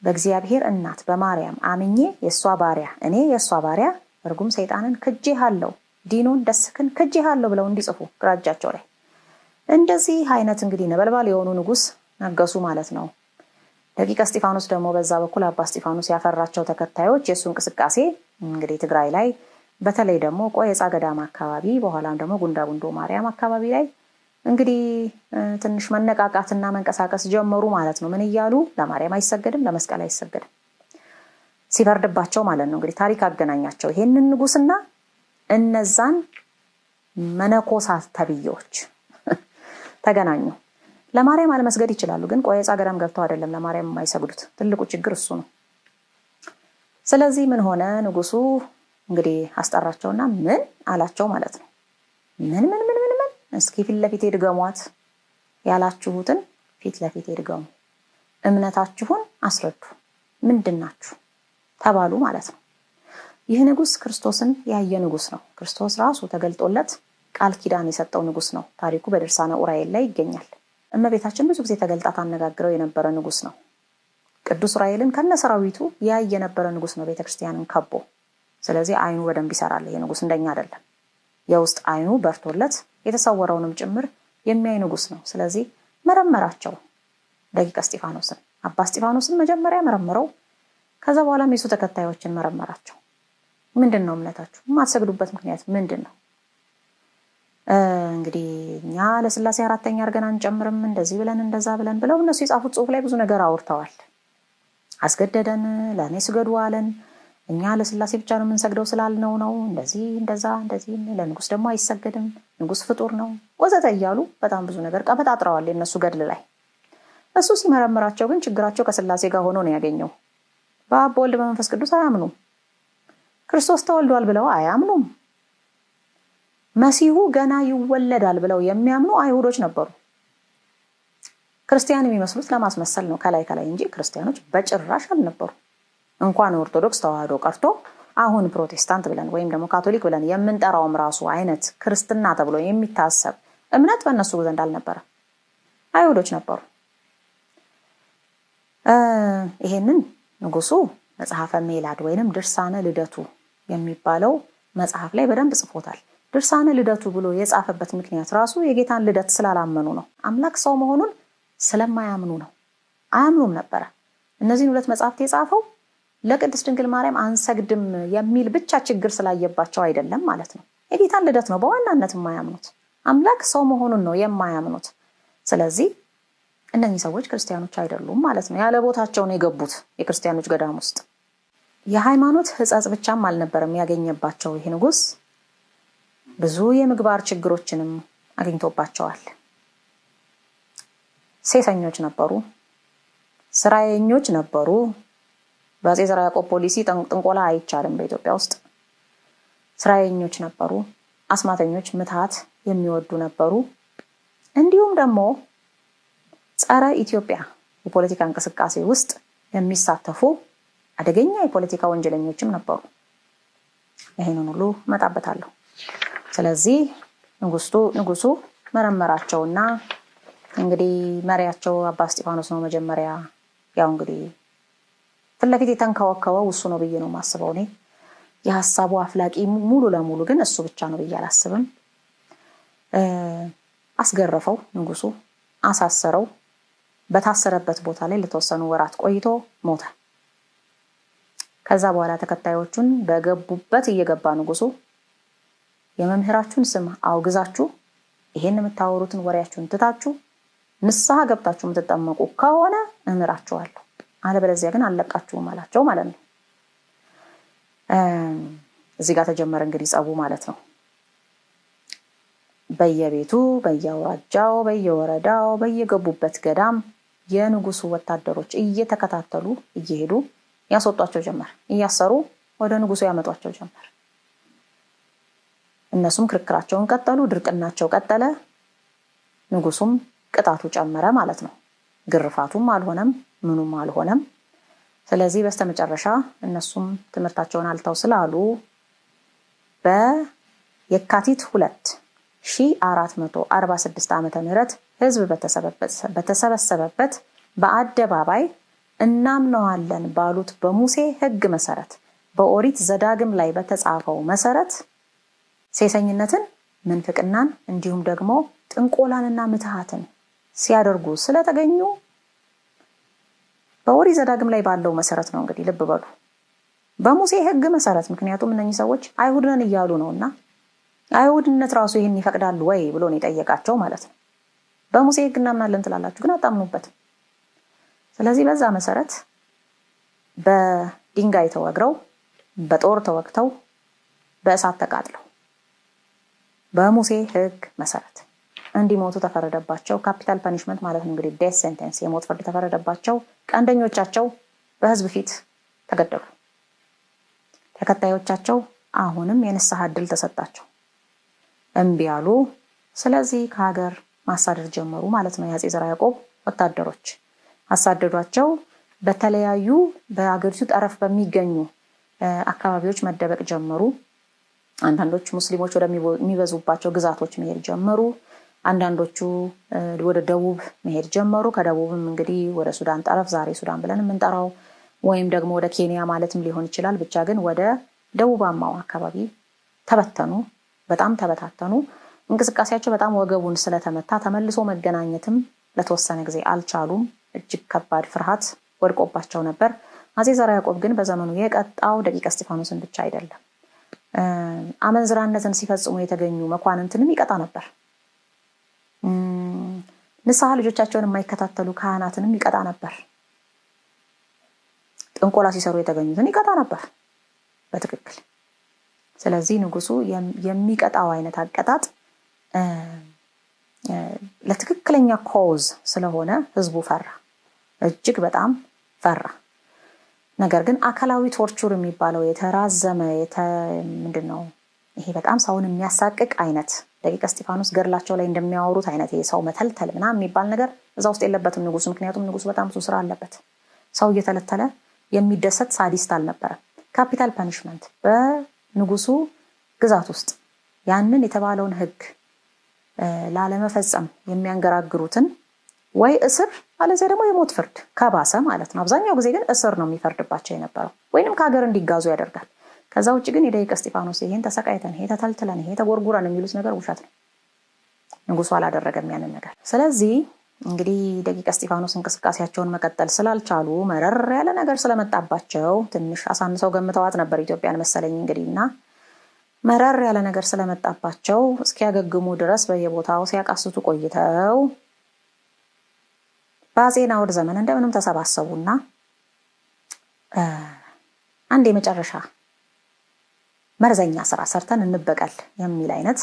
በእግዚአብሔር እናት በማርያም አምኜ የሷ ባሪያ እኔ የሷ ባሪያ ርጉም ሰይጣንን ክጄሃለሁ፣ ዲኖን ደስክን ክጄሃለሁ ብለው እንዲጽፉ ግራ እጃቸው ላይ። እንደዚህ አይነት እንግዲህ ነበልባል የሆኑ ንጉስ ነገሱ ማለት ነው። ደቂቀ እስጢፋኖስ ደግሞ በዛ በኩል አባ እስጢፋኖስ ያፈራቸው ተከታዮች የሱ እንቅስቃሴ እንግዲህ ትግራይ ላይ በተለይ ደግሞ ቆየጻ ገዳም አካባቢ በኋላም ደግሞ ጉንዳ ጉንዶ ማርያም አካባቢ ላይ እንግዲህ ትንሽ መነቃቃትና መንቀሳቀስ ጀመሩ ማለት ነው። ምን እያሉ? ለማርያም አይሰገድም፣ ለመስቀል አይሰገድም ሲፈርድባቸው ማለት ነው። እንግዲህ ታሪክ አገናኛቸው ይሄንን ንጉስና እነዛን መነኮሳት ተብዮች ተገናኙ። ለማርያም አለመስገድ ይችላሉ፣ ግን ቆየጻ ገዳም ገብተው አይደለም ለማርያም የማይሰግዱት። ትልቁ ችግር እሱ ነው። ስለዚህ ምን ሆነ? ንጉሱ እንግዲህ አስጠራቸውና ምን አላቸው ማለት ነው። ምን እስኪ ፊት ለፊት ድገሟት፣ ያላችሁትን ፊት ለፊት ድገሙ፣ እምነታችሁን አስረዱ፣ ምንድናችሁ ተባሉ ማለት ነው። ይህ ንጉስ ክርስቶስን ያየ ንጉስ ነው። ክርስቶስ ራሱ ተገልጦለት ቃል ኪዳን የሰጠው ንጉስ ነው። ታሪኩ በድርሳነ ኡራኤል ላይ ይገኛል። እመቤታችን ብዙ ጊዜ ተገልጣ ታነጋግረው የነበረ ንጉስ ነው። ቅዱስ ኡራኤልን ከነሰራዊቱ ያየ የነበረ ንጉስ ነው ቤተክርስቲያንን ከቦ። ስለዚህ አይኑ በደንብ ይሰራል። ይሄ ንጉስ እንደኛ አይደለም። የውስጥ አይኑ በርቶለት የተሰወረውንም ጭምር የሚያይ ንጉስ ነው። ስለዚህ መረመራቸው ደቂቀ እስጢፋኖስን። አባ እስጢፋኖስን መጀመሪያ መረመረው። ከዛ በኋላ የሱ ተከታዮችን መረመራቸው። ምንድነው እምነታችሁ? የማትሰግዱበት ምክንያት ምንድነው? እንግዲህ እኛ ለስላሴ አራተኛ አርገን አንጨምርም እንደዚህ ብለን እንደዛ ብለን ብለው እነሱ የጻፉት ጽሁፍ ላይ ብዙ ነገር አውርተዋል። አስገደደን፣ ለኔ ስገዱ አለን፣ እኛ ለስላሴ ብቻ ነው የምንሰግደው ስላልነው ነው፣ እንደዚህ እንደዛ እንደዚህ፣ ለንጉስ ደግሞ አይሰገድም፣ ንጉስ ፍጡር ነው ወዘተ እያሉ በጣም ብዙ ነገር ቀበጣጥረዋል የነሱ ገድል ላይ። እሱ ሲመረምራቸው ግን ችግራቸው ከስላሴ ጋር ሆኖ ነው ያገኘው። በአብ በወልድ በመንፈስ ቅዱስ አያምኑም። ክርስቶስ ተወልዷል ብለው አያምኑም። መሲሁ ገና ይወለዳል ብለው የሚያምኑ አይሁዶች ነበሩ። ክርስቲያን የሚመስሉት ለማስመሰል ነው ከላይ እንጂ ክርስቲያኖች በጭራሽ አልነበሩ። እንኳን ኦርቶዶክስ ተዋህዶ ቀርቶ አሁን ፕሮቴስታንት ብለን ወይም ደግሞ ካቶሊክ ብለን የምንጠራውም ራሱ አይነት ክርስትና ተብሎ የሚታሰብ እምነት በእነሱ ዘንድ አልነበረ። አይሁዶች ነበሩ። ይሄንን ንጉሱ መጽሐፈ ሜላድ ወይንም ድርሳነ ልደቱ የሚባለው መጽሐፍ ላይ በደንብ ጽፎታል። ድርሳነ ልደቱ ብሎ የጻፈበት ምክንያት ራሱ የጌታን ልደት ስላላመኑ ነው። አምላክ ሰው መሆኑን ስለማያምኑ ነው። አያምኑም ነበረ። እነዚህን ሁለት መጽሐፍት የጻፈው ለቅድስት ድንግል ማርያም አንሰግድም የሚል ብቻ ችግር ስላየባቸው አይደለም ማለት ነው። የጌታን ልደት ነው በዋናነት የማያምኑት። አምላክ ሰው መሆኑን ነው የማያምኑት። ስለዚህ እነዚህ ሰዎች ክርስቲያኖች አይደሉም ማለት ነው። ያለ ቦታቸው ነው የገቡት የክርስቲያኖች ገዳም ውስጥ። የሃይማኖት ሕጸጽ ብቻም አልነበረም ያገኘባቸው ይህ ንጉስ፣ ብዙ የምግባር ችግሮችንም አግኝቶባቸዋል። ሴሰኞች ነበሩ፣ ስራየኞች ነበሩ። በአፄ ዘርዓ ያዕቆብ ፖሊሲ ጥንቆላ አይቻልም በኢትዮጵያ ውስጥ። ስራየኞች ነበሩ፣ አስማተኞች፣ ምትሃት የሚወዱ ነበሩ። እንዲሁም ደግሞ ጸረ ኢትዮጵያ የፖለቲካ እንቅስቃሴ ውስጥ የሚሳተፉ አደገኛ የፖለቲካ ወንጀለኞችም ነበሩ። ይሄንን ሁሉ መጣበታለሁ። ስለዚህ ንጉሱ መረመራቸውና እንግዲህ መሪያቸው አባ እስጢፋኖስ ነው መጀመሪያ። ያው እንግዲህ ፍለፊት የተንከወከወው እሱ ነው ብዬ ነው ማስበው እኔ። የሐሳቡ አፍላቂ ሙሉ ለሙሉ ግን እሱ ብቻ ነው ብዬ አላስብም። አስገረፈው ንጉሱ፣ አሳሰረው። በታሰረበት ቦታ ላይ ለተወሰኑ ወራት ቆይቶ ሞተ። ከዛ በኋላ ተከታዮቹን በገቡበት እየገባ ንጉሱ የመምህራችሁን ስም አውግዛችሁ ይሄን የምታወሩትን ወሬያችሁን ትታችሁ ንስሐ ገብታችሁ የምትጠመቁ ከሆነ እምራችኋለሁ፣ አለበለዚያ ግን አለቃችሁም አላቸው ማለት ነው። እዚህ ጋር ተጀመረ እንግዲህ ጸቡ ማለት ነው። በየቤቱ በየአውራጃው በየወረዳው በየገቡበት ገዳም የንጉሱ ወታደሮች እየተከታተሉ እየሄዱ ያስወጧቸው ጀመር። እያሰሩ ወደ ንጉሱ ያመጧቸው ጀመር። እነሱም ክርክራቸውን ቀጠሉ። ድርቅናቸው ቀጠለ። ንጉሱም ቅጣቱ ጨመረ ማለት ነው። ግርፋቱም አልሆነም፣ ምኑም አልሆነም። ስለዚህ በስተመጨረሻ እነሱም ትምህርታቸውን አልተው ስላሉ በየካቲት 2446 ዓመተ ምህረት ህዝብ በተሰበሰበበት በአደባባይ እናምነዋለን ባሉት በሙሴ ህግ መሰረት በኦሪት ዘዳግም ላይ በተጻፈው መሰረት ሴሰኝነትን፣ ምንፍቅናን እንዲሁም ደግሞ ጥንቆላንና ምትሃትን ሲያደርጉ ስለተገኙ በኦሪት ዘዳግም ላይ ባለው መሰረት ነው። እንግዲህ ልብ በሉ፣ በሙሴ ህግ መሰረት። ምክንያቱም እነኚህ ሰዎች አይሁድ ነን እያሉ ነውና አይሁድነት ራሱ ይሄን ይፈቅዳል ወይ ብሎ ነው የጠየቃቸው ማለት ነው። በሙሴ ህግ እናምናለን ትላላችሁ ግን አታምኑበትም። ስለዚህ በዛ መሰረት በድንጋይ ተወግረው፣ በጦር ተወግተው፣ በእሳት ተቃጥለው በሙሴ ህግ መሰረት እንዲሞቱ ተፈረደባቸው። ካፒታል ፐኒሽመንት ማለት ነው እንግዲህ ዴት ሴንተንስ፣ የሞት ፍርድ ተፈረደባቸው። ቀንደኞቻቸው በህዝብ ፊት ተገደሉ። ተከታዮቻቸው አሁንም የንስሐ ዕድል ተሰጣቸው፣ እምቢ አሉ። ስለዚህ ከሀገር ማሳደድ ጀመሩ ማለት ነው። የአፄ ዘርዓ ያዕቆብ ወታደሮች አሳደዷቸው። በተለያዩ በአገሪቱ ጠረፍ በሚገኙ አካባቢዎች መደበቅ ጀመሩ። አንዳንዶች ሙስሊሞች ወደሚበዙባቸው ግዛቶች መሄድ ጀመሩ። አንዳንዶቹ ወደ ደቡብ መሄድ ጀመሩ። ከደቡብም እንግዲህ ወደ ሱዳን ጠረፍ፣ ዛሬ ሱዳን ብለን የምንጠራው ወይም ደግሞ ወደ ኬንያ ማለትም ሊሆን ይችላል። ብቻ ግን ወደ ደቡባማው አካባቢ ተበተኑ፣ በጣም ተበታተኑ። እንቅስቃሴያቸው በጣም ወገቡን ስለተመታ ተመልሶ መገናኘትም ለተወሰነ ጊዜ አልቻሉም። እጅግ ከባድ ፍርሃት ወድቆባቸው ነበር። አፄ ዘርዓ ያዕቆብ ግን በዘመኑ የቀጣው ደቂቀ እስጢፋኖስን ብቻ አይደለም፣ አመንዝራነትን ሲፈጽሙ የተገኙ መኳንንትንም ይቀጣ ነበር። ንስሐ ልጆቻቸውን የማይከታተሉ ካህናትንም ይቀጣ ነበር። ጥንቆላ ሲሰሩ የተገኙትን ይቀጣ ነበር በትክክል። ስለዚህ ንጉሱ የሚቀጣው አይነት አቀጣጥ ለትክክለኛ ኮዝ ስለሆነ ህዝቡ ፈራ፣ እጅግ በጣም ፈራ። ነገር ግን አካላዊ ቶርቹር የሚባለው የተራዘመ ምንድነው ይሄ በጣም ሰውን የሚያሳቅቅ አይነት ደቂቀ እስጢፋኖስ ገድላቸው ላይ እንደሚያወሩት አይነት የሰው መተልተል ምናምን የሚባል ነገር እዛ ውስጥ የለበትም ንጉሱ። ምክንያቱም ንጉሱ በጣም ብዙ ስራ አለበት። ሰው እየተለተለ የሚደሰት ሳዲስት አልነበረም። ካፒታል ፐኒሽመንት በንጉሱ ግዛት ውስጥ ያንን የተባለውን ህግ ላለመፈጸም የሚያንገራግሩትን ወይ እስር አለዚያ ደግሞ የሞት ፍርድ ከባሰ ማለት ነው። አብዛኛው ጊዜ ግን እስር ነው የሚፈርድባቸው የነበረው ወይንም ከሀገር እንዲጋዙ ያደርጋል። ከዛ ውጭ ግን የደቂቀ እስጢፋኖስ ይሄን ተሰቃይተን፣ ይሄ ተተልትለን፣ ይሄ ተጎርጉረን የሚሉት ነገር ውሸት ነው። ንጉሱ አላደረገም ያንን ነገር። ስለዚህ እንግዲህ ደቂቀ እስጢፋኖስ እንቅስቃሴያቸውን መቀጠል ስላልቻሉ መረር ያለ ነገር ስለመጣባቸው ትንሽ አሳንሰው ገምተዋት ነበር ኢትዮጵያን መሰለኝ እንግዲህና መረር ያለ ነገር ስለመጣባቸው እስኪያገግሙ ድረስ በየቦታው ሲያቃስቱ ቆይተው በአፄ ናዖድ ዘመን እንደምንም ተሰባሰቡና አንድ የመጨረሻ መርዘኛ ስራ ሰርተን እንበቀል የሚል አይነት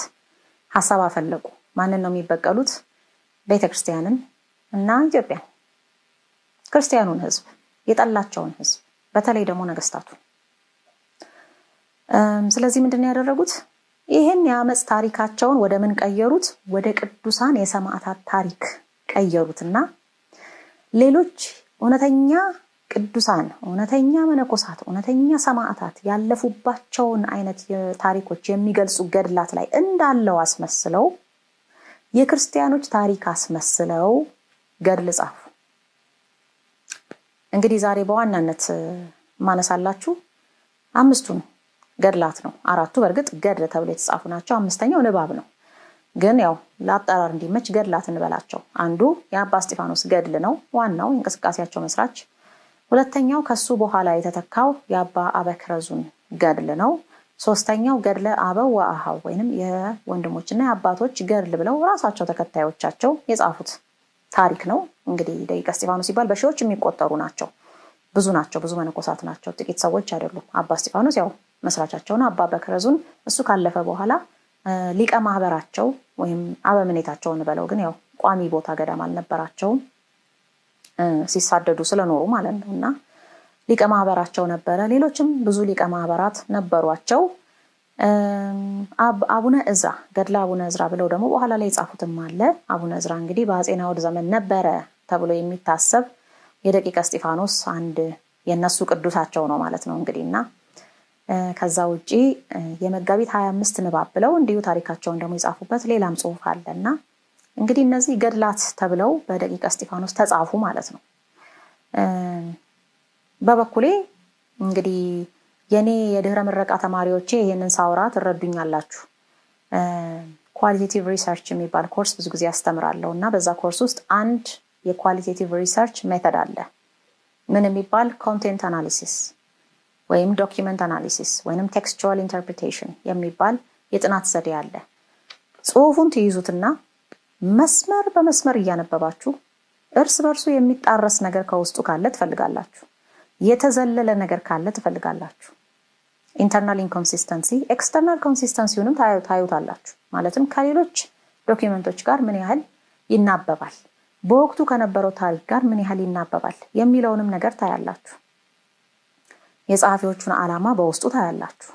ሐሳብ አፈለቁ። ማንን ነው የሚበቀሉት? ቤተክርስቲያንን እና ኢትዮጵያን፣ ክርስቲያኑን ህዝብ፣ የጠላቸውን ህዝብ፣ በተለይ ደግሞ ነገስታቱ። ስለዚህ ምንድነው ያደረጉት? ይሄን የአመጽ ታሪካቸውን ወደ ምን ቀየሩት? ወደ ቅዱሳን የሰማዕታት ታሪክ ቀየሩትና ሌሎች እውነተኛ ቅዱሳን፣ እውነተኛ መነኮሳት፣ እውነተኛ ሰማዕታት ያለፉባቸውን አይነት ታሪኮች የሚገልጹ ገድላት ላይ እንዳለው አስመስለው የክርስቲያኖች ታሪክ አስመስለው ገድል ጻፉ። እንግዲህ ዛሬ በዋናነት ማነሳላችሁ አምስቱን ገድላት ነው። አራቱ በእርግጥ ገድል ተብሎ የተጻፉ ናቸው። አምስተኛው ንባብ ነው። ግን ያው ለአጠራር እንዲመች ገድላት እንበላቸው። አንዱ የአባ እስጢፋኖስ ገድል ነው፣ ዋናው እንቅስቃሴያቸው መስራች። ሁለተኛው ከሱ በኋላ የተተካው የአባ አበክረዙን ገድል ነው። ሶስተኛው ገድለ አበው ወአሃው ወይንም የወንድሞችና የአባቶች ገድል ብለው ራሳቸው ተከታዮቻቸው የጻፉት ታሪክ ነው። እንግዲህ ደቂቀ እስጢፋኖስ ሲባል በሺዎች የሚቆጠሩ ናቸው። ብዙ ናቸው፣ ብዙ መነኮሳት ናቸው፣ ጥቂት ሰዎች አይደሉም። አባ እስጢፋኖስ ያው መስራቻቸውና አባ በክረዙን እሱ ካለፈ በኋላ ሊቀ ማህበራቸው ወይም አበምኔታቸውን በለው፣ ግን ያው ቋሚ ቦታ ገዳም አልነበራቸውም ሲሳደዱ ስለኖሩ ማለት ነው። እና ሊቀ ማህበራቸው ነበረ። ሌሎችም ብዙ ሊቀ ማህበራት ነበሯቸው። አቡነ እዝራ ገድለ አቡነ እዝራ ብለው ደግሞ በኋላ ላይ የጻፉትም አለ። አቡነ እዝራ እንግዲህ በአፄ ናዖድ ዘመን ነበረ ተብሎ የሚታሰብ የደቂቀ እስጢፋኖስ አንድ የነሱ ቅዱሳቸው ነው ማለት ነው እንግዲህ። እና ከዛ ውጪ የመጋቢት 25 ንባብ ብለው እንዲሁ ታሪካቸውን ደግሞ የጻፉበት ሌላም ጽሑፍ አለና እንግዲህ እነዚህ ገድላት ተብለው በደቂቀ እስጢፋኖስ ተጻፉ ማለት ነው። በበኩሌ እንግዲህ የኔ የድህረ ምረቃ ተማሪዎቼ ይሄንን ሳውራ ትረዱኛላችሁ። ኳሊቴቲቭ ሪሰርች የሚባል ኮርስ ብዙ ጊዜ ያስተምራለሁ እና በዛ ኮርስ ውስጥ አንድ የኳሊቴቲቭ ሪሰርች ሜተድ አለ። ምን የሚባል ኮንቴንት አናሊሲስ ወይም ዶኪመንት አናሊሲስ ወይም ቴክስቹዋል ኢንተርፕሪቴሽን የሚባል የጥናት ዘዴ አለ። ጽሑፉን ትይዙትና መስመር በመስመር እያነበባችሁ እርስ በርሱ የሚጣረስ ነገር ከውስጡ ካለ ትፈልጋላችሁ፣ የተዘለለ ነገር ካለ ትፈልጋላችሁ። ኢንተርናል ኢንኮንሲስተንሲ ኤክስተርናል ኮንሲስተንሲውንም ታዩታላችሁ። ማለትም ከሌሎች ዶኪመንቶች ጋር ምን ያህል ይናበባል፣ በወቅቱ ከነበረው ታሪክ ጋር ምን ያህል ይናበባል የሚለውንም ነገር ታያላችሁ። የጸሐፊዎቹን ዓላማ በውስጡ ታያላችሁ፣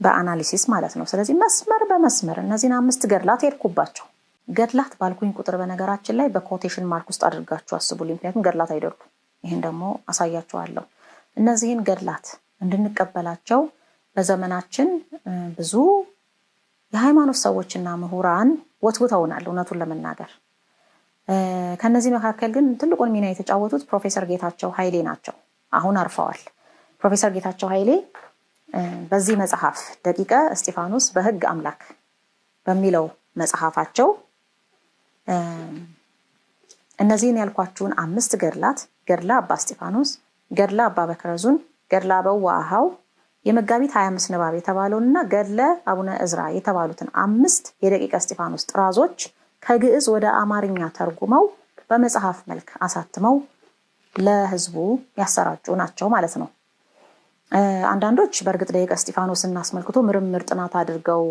በአናሊሲስ ማለት ነው። ስለዚህ መስመር በመስመር እነዚህን 5 ገድላት ሄድኩባቸው። ገድላት ባልኩኝ ቁጥር በነገራችን ላይ በኮቴሽን ማርክ ውስጥ አድርጋችሁ አስቡልኝ፣ ምክንያቱም ገድላት አይደሉም። ይህን ደግሞ አሳያችኋለሁ። እነዚህን ገድላት እንድንቀበላቸው በዘመናችን ብዙ የሃይማኖት ሰዎችና ምሁራን ወትውተውናል። እውነቱን ለመናገር ከነዚህ መካከል ግን ትልቁን ሚና የተጫወቱት ፕሮፌሰር ጌታቸው ኃይሌ ናቸው። አሁን አርፈዋል። ፕሮፌሰር ጌታቸው ኃይሌ በዚህ መጽሐፍ ደቂቀ እስጢፋኖስ በሕግ አምላክ በሚለው መጽሐፋቸው እነዚህን ያልኳችሁን 5 ገድላት ገድለ አባ እስጢፋኖስ፣ ገድለ አባ በክረዙን፣ ገድለ አበው ወአሃው፣ የመጋቢት 25 ንባብ የተባለውንና ገድለ አቡነ እዝራ የተባሉትን 5 የደቂቀ እስጢፋኖስ ጥራዞች ከግዕዝ ወደ አማርኛ ተርጉመው በመጽሐፍ መልክ አሳትመው ለህዝቡ ያሰራጩ ናቸው ማለት ነው። አንዳንዶች በእርግጥ ደቂቀ እስጢፋኖስን አስመልክቶ ምርምር ጥናት አድርገው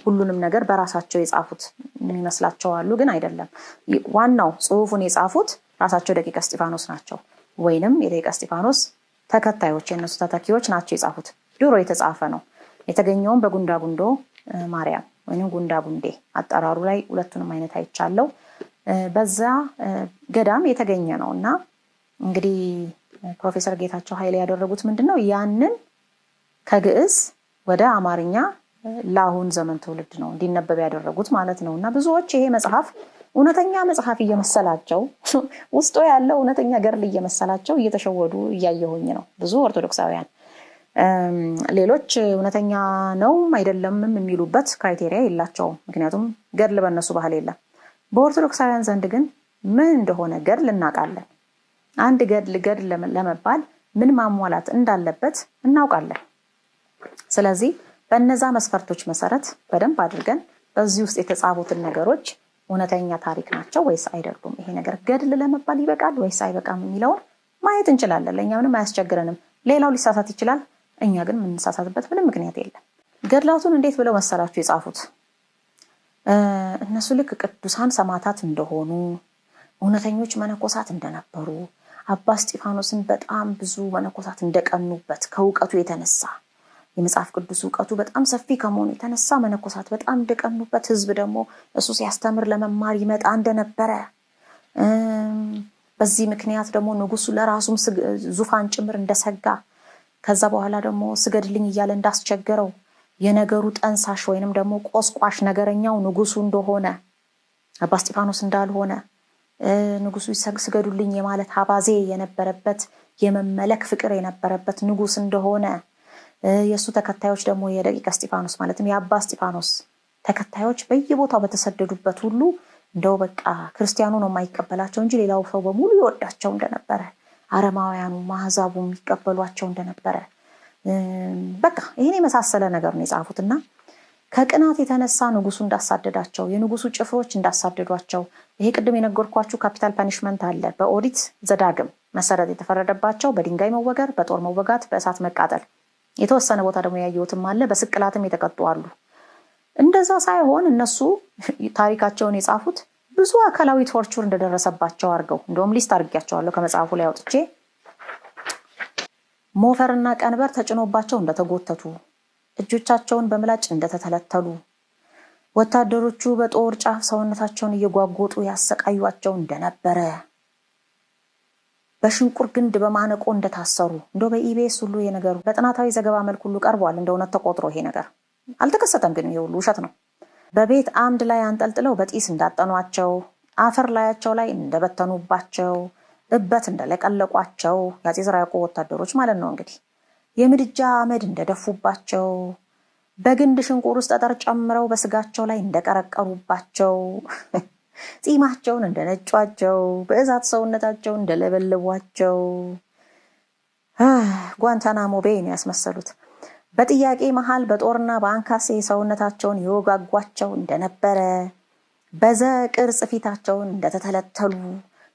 ሁሉንም ነገር በራሳቸው የጻፉት የሚመስላቸው አሉ። ግን አይደለም። ዋናው ጽሑፉን የጻፉት ራሳቸው ደቂቀ እስጢፋኖስ ናቸው፣ ወይንም የደቂቀ እስጢፋኖስ ተከታዮች የነሱ ተተኪዎች ናቸው የጻፉት። ድሮ የተጻፈ ነው። የተገኘውም በጉንዳ ጉንዶ ማርያም ወይንም ጉንዳ ጉንዴ አጠራሩ ላይ ሁለቱንም አይነት አይቻለው። በዛ ገዳም የተገኘ ነው እና እንግዲህ ፕሮፌሰር ጌታቸው ኃይሌ ያደረጉት ምንድነው? ያንን ከግዕዝ ወደ አማርኛ ለአሁን ዘመን ትውልድ ነው እንዲነበብ ያደረጉት ማለት ነው። እና ብዙዎች ይሄ መጽሐፍ እውነተኛ መጽሐፍ እየመሰላቸው ውስጡ ያለው እውነተኛ ገድል እየመሰላቸው እየተሸወዱ እያየሁኝ ነው። ብዙ ኦርቶዶክሳውያን ሌሎች እውነተኛ ነው አይደለምም የሚሉበት ክራይቴሪያ የላቸውም። ምክንያቱም ገድል በእነሱ ባህል የለም። በኦርቶዶክሳውያን ዘንድ ግን ምን እንደሆነ ገድል እናውቃለን። አንድ ገድል ለመባል ምን ማሟላት እንዳለበት እናውቃለን። ስለዚህ በእነዛ መስፈርቶች መሰረት በደንብ አድርገን በዚህ ውስጥ የተጻፉትን ነገሮች እውነተኛ ታሪክ ናቸው ወይስ አይደሉም፣ ይሄ ነገር ገድል ለመባል ይበቃል ወይስ አይበቃም የሚለውን ማየት እንችላለን። ለእኛ ምንም አያስቸግረንም። ሌላው ሊሳሳት ይችላል፣ እኛ ግን የምንሳሳትበት ምንም ምክንያት የለም። ገድላቱን እንዴት ብለው መሰላችሁ የጻፉት? እነሱ ልክ ቅዱሳን ሰማዕታት እንደሆኑ እውነተኞች መነኮሳት እንደነበሩ አባ እስጢፋኖስን በጣም ብዙ መነኮሳት እንደቀኑበት ከእውቀቱ የተነሳ የመጽሐፍ ቅዱስ እውቀቱ በጣም ሰፊ ከመሆኑ የተነሳ መነኮሳት በጣም እንደቀኑበት፣ ህዝብ ደግሞ እሱ ሲያስተምር ለመማር ይመጣ እንደነበረ፣ በዚህ ምክንያት ደግሞ ንጉሱ ለራሱም ዙፋን ጭምር እንደሰጋ፣ ከዛ በኋላ ደግሞ ስገድልኝ እያለ እንዳስቸገረው፣ የነገሩ ጠንሳሽ ወይንም ደግሞ ቆስቋሽ ነገረኛው ንጉሱ እንደሆነ አባ እስጢፋኖስ እንዳልሆነ፣ ንጉሱ ስገዱልኝ የማለት አባዜ የነበረበት የመመለክ ፍቅር የነበረበት ንጉስ እንደሆነ፣ የሱ ተከታዮች ደግሞ የደቂቀ እስጢፋኖስ ማለትም የአባ እስጢፋኖስ ተከታዮች በየቦታው በተሰደዱበት ሁሉ እንደው በቃ ክርስቲያኑ ነው የማይቀበላቸው እንጂ ሌላው ሰው በሙሉ ይወዳቸው እንደነበረ፣ አረማውያኑ ማህዛቡ የሚቀበሏቸው እንደነበረ በቃ ይሄን የመሳሰለ ነገር ነው የጻፉትና ከቅናት የተነሳ ንጉሱ እንዳሳደዳቸው፣ የንጉሱ ጭፍሮች እንዳሳደዷቸው፣ ይሄ ቅድም የነገርኳችሁ ካፒታል ፓኒሽመንት አለ በኦሪት ዘዳግም መሰረት የተፈረደባቸው በድንጋይ መወገር፣ በጦር መወጋት፣ በእሳት መቃጠል፣ የተወሰነ ቦታ ደግሞ ያየሁትም አለ በስቅላትም የተቀጡ አሉ። እንደዛ ሳይሆን እነሱ ታሪካቸውን የጻፉት ብዙ አካላዊ ቶርቹር እንደደረሰባቸው አድርገው እንደውም ሊስት አድርጌያቸዋለሁ ከመጽሐፉ ላይ አውጥቼ ሞፈርና ቀንበር ተጭኖባቸው እንደተጎተቱ፣ እጆቻቸውን በምላጭ እንደተተለተሉ፣ ወታደሮቹ በጦር ጫፍ ሰውነታቸውን እየጓጎጡ ያሰቃዩቸው እንደነበረ፣ በሽንቁር ግንድ በማነቆ እንደታሰሩ እንደው በኢቢኤስ ሁሉ ይሄ ነገር በጥናታዊ ዘገባ መልኩ ሁሉ ቀርቧል። እንደውነት ተቆጥሮ ይሄ ነገር አልተከሰተም፣ ግን ይሄ ሁሉ ውሸት ነው። በቤት አምድ ላይ አንጠልጥለው በጢስ እንዳጠኗቸው፣ አፈር ላያቸው ላይ እንደበተኑባቸው፣ እበት እንደለቀለቋቸው የአፄ ዘርዓ ያዕቆብ ወታደሮች ማለት ነው እንግዲህ የምድጃ አመድ እንደደፉባቸው፣ በግንድ ሽንቁር ውስጥ ጠጠር ጨምረው በስጋቸው ላይ እንደቀረቀሩባቸው፣ ጺማቸውን እንደነጯቸው፣ በእሳት ሰውነታቸውን እንደለበለቧቸው፣ ጓንታናሞ ቤይ ነው ያስመሰሉት። በጥያቄ መሃል በጦርና በአንካሴ ሰውነታቸውን ይወጋጓቸው እንደነበረ፣ በዘ ቅርጽ ፊታቸውን እንደተተለተሉ፣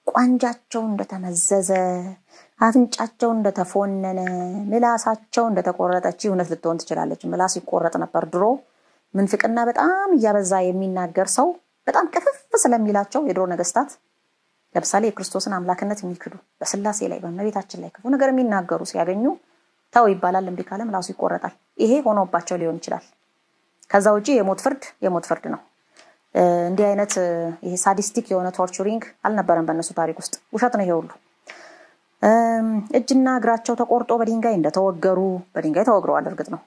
ቋንጃቸው እንደተመዘዘ፣ አፍንጫቸው እንደተፎነነ፣ ምላሳቸው እንደተቆረጠች እውነት ልትሆን ትችላለች። ምላስ ይቆረጥ ነበር ድሮ። ምንፍቅና በጣም እያበዛ የሚናገር ሰው በጣም ቅፍፍ ስለሚላቸው የድሮ ነገስታት ለምሳሌ የክርስቶስን አምላክነት የሚክዱ በስላሴ ላይ በእመቤታችን ላይ ክፉ ነገር የሚናገሩ ሲያገኙ ተው ይባላል። እምቢ ካለ ምላሱ ይቆረጣል። ይሄ ሆኖባቸው ሊሆን ይችላል። ከዛ ውጪ የሞት ፍርድ ነው። እንዲህ አይነት ይሄ ሳዲስቲክ የሆነ ቶርቸሪንግ አልነበረም በእነሱ ታሪክ ውስጥ። ውሸት ነው ይሄ ሁሉ። እጅና እግራቸው ተቆርጦ በድንጋይ እንደተወገሩ፣ በድንጋይ ተወግረዋል እርግጥ ነው።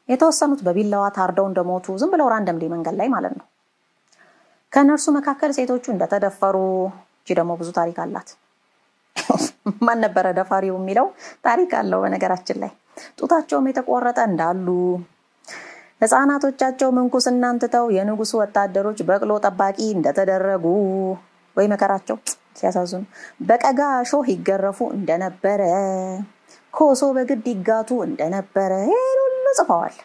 የተወሰኑት በቢላዋ ታርደው እንደሞቱ ዝም ብለው ራንደምሊ መንገድ ላይ ማለት ነው። ከነርሱ መካከል ሴቶቹ እንደተደፈሩ፣ እቺ ደግሞ ብዙ ታሪክ አላት። ማን ነበረ ደፋሪው የሚለው ታሪክ አለው በነገራችን ላይ። ጡታቸውም የተቆረጠ እንዳሉ፣ ህፃናቶቻቸው ምንኩስናን ትተው የንጉሱ ወታደሮች በቅሎ ጠባቂ እንደተደረጉ፣ ወይ መከራቸው ሲያሳዝኑ፣ በቀጋ እሾህ ይገረፉ እንደነበረ፣ ኮሶ በግድ ይጋቱ እንደነበረ ሁሉ ጽፈዋል።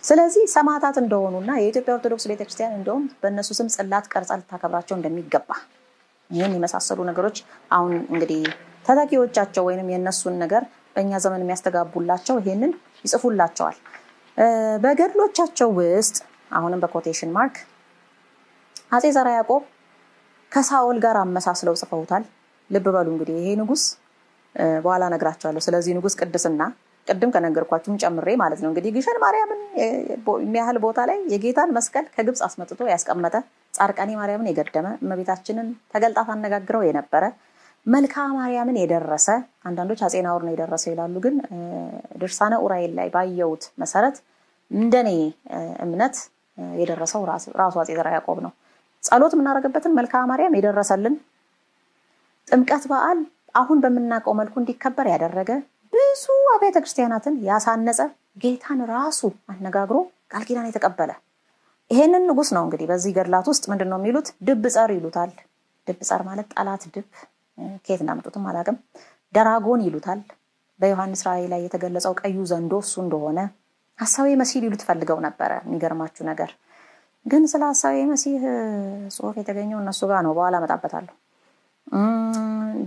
ስለዚህ ሰማዕታት እንደሆኑና የኢትዮጵያ ኦርቶዶክስ ቤተክርስቲያን እንደውም በእነሱ ስም ጽላት ቀርጻ ልታከብራቸው እንደሚገባ ይህን የመሳሰሉ ነገሮች አሁን እንግዲህ ተተኪዎቻቸው ወይንም የእነሱን ነገር በእኛ ዘመን የሚያስተጋቡላቸው ይሄንን ይጽፉላቸዋል። በገድሎቻቸው ውስጥ አሁንም በኮቴሽን ማርክ አፄ ዘርዓ ያዕቆብ ከሳኦል ጋር አመሳስለው ጽፈውታል። ልብ በሉ እንግዲህ ይሄ ንጉስ በኋላ ነግራቸዋለሁ። ስለዚህ ንጉስ ቅድስና ቅድም ከነገርኳችሁም ጨምሬ ማለት ነው። እንግዲህ ግሸን ማርያምን የሚያህል ቦታ ላይ የጌታን መስቀል ከግብጽ አስመጥቶ ያስቀመጠ፣ ጻርቃኔ ማርያምን የገደመ፣ እመቤታችንን ተገልጣ ታነጋግረው የነበረ፣ መልክዓ ማርያምን የደረሰ፣ አንዳንዶች አፄ ናኦር ነው የደረሰው ይላሉ። ግን ድርሳነ ኡራኤል ላይ ባየሁት መሰረት እንደኔ እምነት የደረሰው ራሱ አፄ ዘርዓ ያዕቆብ ነው። ጸሎት የምናደርግበትን መልክዓ ማርያም የደረሰልን፣ ጥምቀት በዓል አሁን በምናውቀው መልኩ እንዲከበር ያደረገ፣ ብዙ አብያተ ክርስቲያናትን ያሳነጸ፣ ጌታን ራሱ አነጋግሮ ቃል ኪዳን የተቀበለ ይሄንን ንጉስ ነው። እንግዲህ በዚህ ገድላት ውስጥ ምንድነው የሚሉት? ድብ ጸር ይሉታል። ድብ ጸር ማለት ጠላት ድብ፣ ከየት እንዳመጡትም አላውቅም። ደራጎን ይሉታል። በዮሐንስ ራእይ ላይ የተገለጸው ቀዩ ዘንዶ እሱ እንደሆነ ሐሳዌ መሲህ ሊሉት ፈልገው ነበረ። የሚገርማችሁ ነገር ግን ስለ ሐሳዌ መሲህ ጽሑፍ የተገኘው እነሱ ጋር ነው። በኋላ እመጣበታለሁ።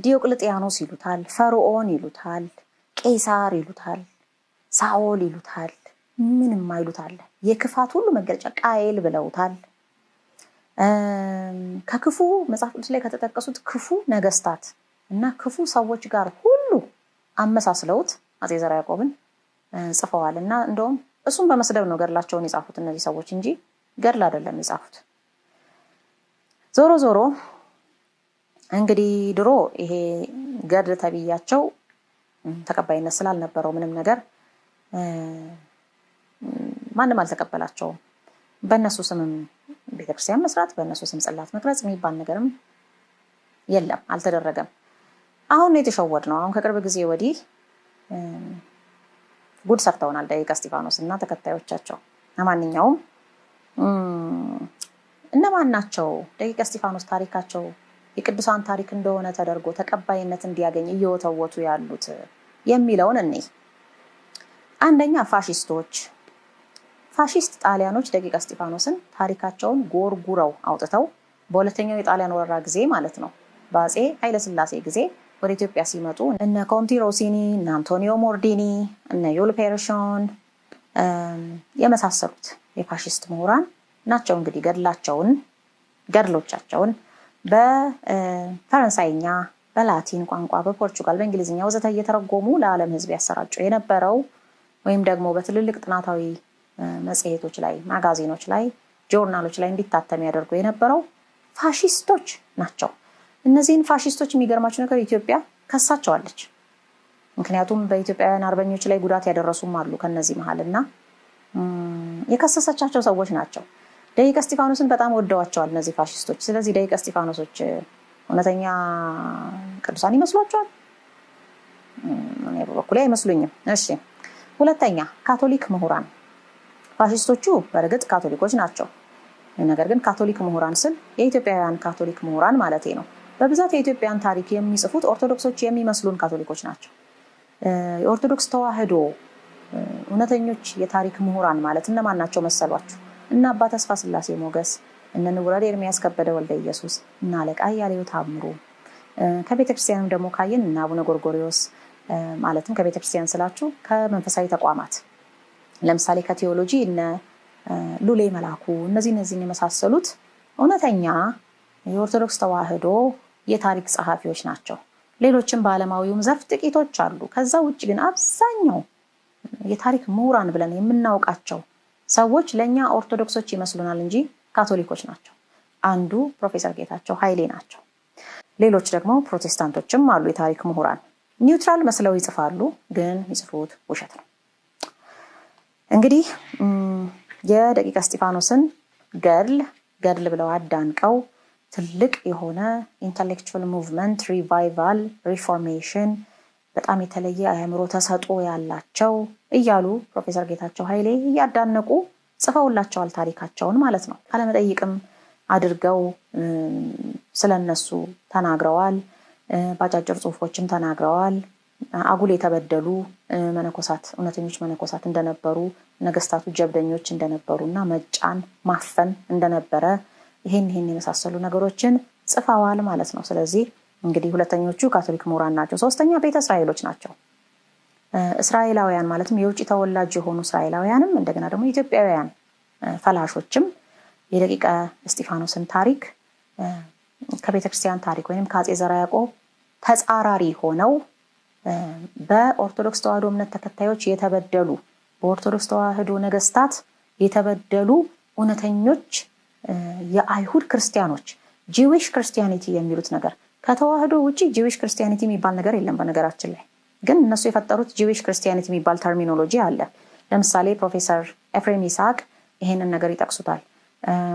ዲዮቅልጥያኖስ ይሉታል፣ ፈርዖን ይሉታል፣ ቄሳር ይሉታል፣ ሳኦል ይሉታል፣ ምንም አይሉታል። የክፋት ሁሉ መገለጫ ቃየል ብለውታል። ከክፉ መጽሐፍ ቅዱስ ላይ ከተጠቀሱት ክፉ ነገስታት እና ክፉ ሰዎች ጋር ሁሉ አመሳስለውት አፄ ዘርዓ ያዕቆብን ጽፈዋል። እና እንደውም እሱም በመስደብ ነው ገድላቸውን የጻፉት እነዚህ ሰዎች እንጂ ገድል አይደለም የጻፉት። ዞሮ ዞሮ እንግዲህ ድሮ ይሄ ገድል ተብያቸው ተቀባይነት ስላልነበረው ምንም ነገር ማንም አልተቀበላቸውም። በእነሱ ስምም ቤተክርስቲያን መስራት፣ በእነሱ ስም ጽላት መቅረጽ የሚባል ነገርም የለም፣ አልተደረገም። አሁን ነው የተሸወድ ነው። አሁን ከቅርብ ጊዜ ወዲህ ጉድ ሰርተውናል ደቂቀ እስጢፋኖስ እና ተከታዮቻቸው። ለማንኛውም እነማን ናቸው ደቂቀ እስጢፋኖስ ታሪካቸው የቅዱሳን ታሪክ እንደሆነ ተደርጎ ተቀባይነት እንዲያገኝ እየወተወቱ ያሉት የሚለውን እኔ አንደኛ ፋሺስት ጣሊያኖች ደቂቀ እስጢፋኖስን ታሪካቸውን ጎርጉረው አውጥተው በሁለተኛው የጣሊያን ወረራ ጊዜ ማለት ነው በአፄ ኃይለ ሥላሴ ጊዜ ወደ ኢትዮጵያ ሲመጡ እነ ኮንቲ ሮሲኒ እነ አንቶኒዮ ሞርዲኒ እነ ዩል ፔርሾን የመሳሰሉት የፋሺስት ምሁራን ናቸው እንግዲህ ገድሎቻቸውን በፈረንሳይኛ በላቲን ቋንቋ በፖርቹጋል በእንግሊዝኛ ወዘተ እየተረጎሙ ለዓለም ሕዝብ ያሰራጩ የነበረው ወይም ደግሞ በትልልቅ ጥናታዊ መጽሔቶች ላይ ማጋዚኖች ላይ ጆርናሎች ላይ እንዲታተም ያደርጉ የነበረው ፋሺስቶች ናቸው። እነዚህን ፋሺስቶች የሚገርማቸው ነገር ኢትዮጵያ ከሳቸዋለች። ምክንያቱም በኢትዮጵያውያን አርበኞች ላይ ጉዳት ያደረሱም አሉ ከነዚህ መሃልና የከሰሰቻቸው ሰዎች ናቸው። ደቂቀ እስጢፋኖስን በጣም ወደዋቸዋል እነዚህ ፋሺስቶች። ስለዚህ ደቂቀ እስጢፋኖሶች እውነተኛ ቅዱሳን ይመስሏቸዋል? እኔ በበኩሌ አይመስሉኝም። እሺ፣ ሁለተኛ ካቶሊክ ምሁራን። ፋሺስቶቹ በእርግጥ ካቶሊኮች ናቸው። ነገር ግን ካቶሊክ ምሁራን ስል የኢትዮጵያውያን ካቶሊክ ምሁራን ማለቴ ነው። በብዛት የኢትዮጵያን ታሪክ የሚጽፉት ኦርቶዶክሶች የሚመስሉን ካቶሊኮች ናቸው። የኦርቶዶክስ ተዋህዶ እውነተኞች የታሪክ ምሁራን ማለት እነማን ናቸው መሰሏችሁ? እነ አባ ተስፋ ስላሴ ሞገስ፣ እነ ንቡረ ኤርምያስ ከበደ ወልደ ኢየሱስ፣ እነ አለቃ ያሌው ታምሩ። ከቤተክርስቲያንም ደግሞ ካየን እነ አቡነ ጎርጎሪዎስ፣ ማለትም ከቤተክርስቲያን ስላችሁ ከመንፈሳዊ ተቋማት ለምሳሌ ከቴዎሎጂ እነ ሉሌ መላኩ፣ እነዚህን የመሳሰሉት እውነተኛ የኦርቶዶክስ ተዋህዶ የታሪክ ጸሐፊዎች ናቸው። ሌሎችም በዓለማዊውም ዘርፍ ጥቂቶች አሉ። ከዛ ውጭ ግን አብዛኛው የታሪክ ምሁራን ብለን የምናውቃቸው ሰዎች ለኛ ኦርቶዶክሶች ይመስሉናል እንጂ ካቶሊኮች ናቸው። አንዱ ፕሮፌሰር ጌታቸው ኃይሌ ናቸው። ሌሎች ደግሞ ፕሮቴስታንቶችም አሉ የታሪክ ምሁራን። ኒውትራል መስለው ይጽፋሉ፣ ግን ይጽፉት ውሸት ነው። እንግዲህ የደቂቀ እስጢፋኖስን ገድል ብለው አዳንቀው ትልቅ የሆነ ኢንተሌክቹዋል ሙቭመንት፣ ሪቫይቫል፣ ሪፎርሜሽን፣ በጣም የተለየ አእምሮ ተሰጥኦ ያላቸው እያሉ ፕሮፌሰር ጌታቸው ኃይሌ እያዳነቁ ጽፈውላቸዋል ታሪካቸውን ማለት ነው። ቃለመጠይቅም አድርገው ስለነሱ ተናግረዋል። ባጫጭር ጽሁፎችም ተናግረዋል። አጉል የተበደሉ መነኮሳት፣ እውነተኞች መነኮሳት እንደነበሩ፣ ነገስታቱ ጀብደኞች እንደነበሩና መጫን ማፈን እንደነበረ ይሄን የመሳሰሉ ነገሮችን ጽፈዋል ማለት ነው። ስለዚህ እንግዲህ ሁለተኞቹ ካቶሊክ ምሁራን ናቸው። ሶስተኛ ቤተ እስራኤሎች ናቸው። እስራኤላውያን ማለትም የውጭ ተወላጅ የሆኑ እስራኤላውያንም እንደገና ደግሞ ኢትዮጵያውያን ፈላሾችም የደቂቀ እስጢፋኖስን ታሪክ ከቤተክርስቲያን ታሪክ ወይም ከአፄ ዘርዓ ያዕቆብ ተጻራሪ ሆነው በኦርቶዶክስ ተዋህዶ እምነት ተከታዮች የተበደሉ በኦርቶዶክስ ተዋህዶ ነገስታት የተበደሉ እውነተኞች የአይሁድ ክርስቲያኖች ጂዊሽ ክርስቲያኒቲ የሚሉት ነገር ከተዋህዶ ውጪ ጂዊሽ ክርስቲያኒቲ የሚባል ነገር የለም። በነገራችን ላይ ግን እነሱ የፈጠሩት ጂዊሽ ክርስቲያኒቲ የሚባል ተርሚኖሎጂ አለ። ለምሳሌ ፕሮፌሰር ኤፍሬም ይስሐቅ ይሄንን ነገር ይጠቅሱታል።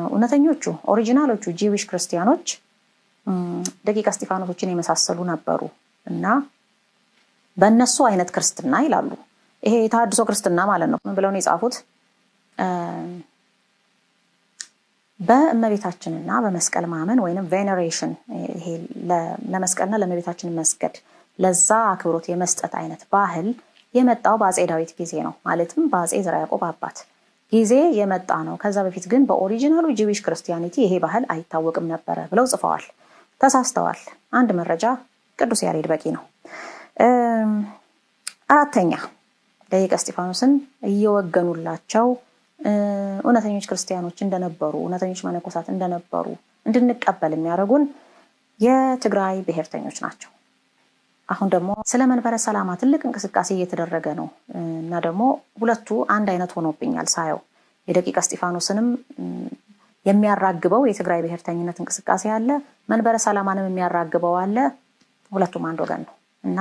እውነተኞቹ ኦሪጂናሎቹ ጂዊሽ ክርስቲያኖች ደቂቀ እስጢፋኖሶችን የመሳሰሉ ነበሩ እና በእነሱ አይነት ክርስትና ይላሉ። ይሄ የተሐድሶ ክርስትና ማለት ነው። ምን ብለው ነው የጻፉት? በእመቤታችንና በመስቀል ማመን ወይንም ቬኔሬሽን፣ ይሄ ለመስቀልና ለእመቤታችን መስገድ ለዛ አክብሮት የመስጠት አይነት ባህል የመጣው በአፄ ዳዊት ጊዜ ነው። ማለትም በአፄ ዘርዓ ያዕቆብ አባት ጊዜ የመጣ ነው። ከዛ በፊት ግን በኦሪጂናሉ ጂዊሽ ክርስቲያኒቲ ይሄ ባህል አይታወቅም ነበረ ብለው ጽፈዋል። ተሳስተዋል። አንድ መረጃ ቅዱስ ያሬድ በቂ ነው። አራተኛ ደቂቀ እስጢፋኖስን እየወገኑላቸው እውነተኞች ክርስቲያኖች እንደነበሩ፣ እውነተኞች መነኮሳት እንደነበሩ እንድንቀበል የሚያደርጉን የትግራይ ብሔርተኞች ናቸው። አሁን ደግሞ ስለ መንበረ ሰላማ ትልቅ እንቅስቃሴ እየተደረገ ነው እና ደግሞ ሁለቱ አንድ አይነት ሆኖብኛል ሳየው። የደቂቀ እስጢፋኖስንም የሚያራግበው የትግራይ ብሔርተኝነት እንቅስቃሴ አለ፣ መንበረ ሰላማንም የሚያራግበው አለ። ሁለቱም አንድ ወገን ነው እና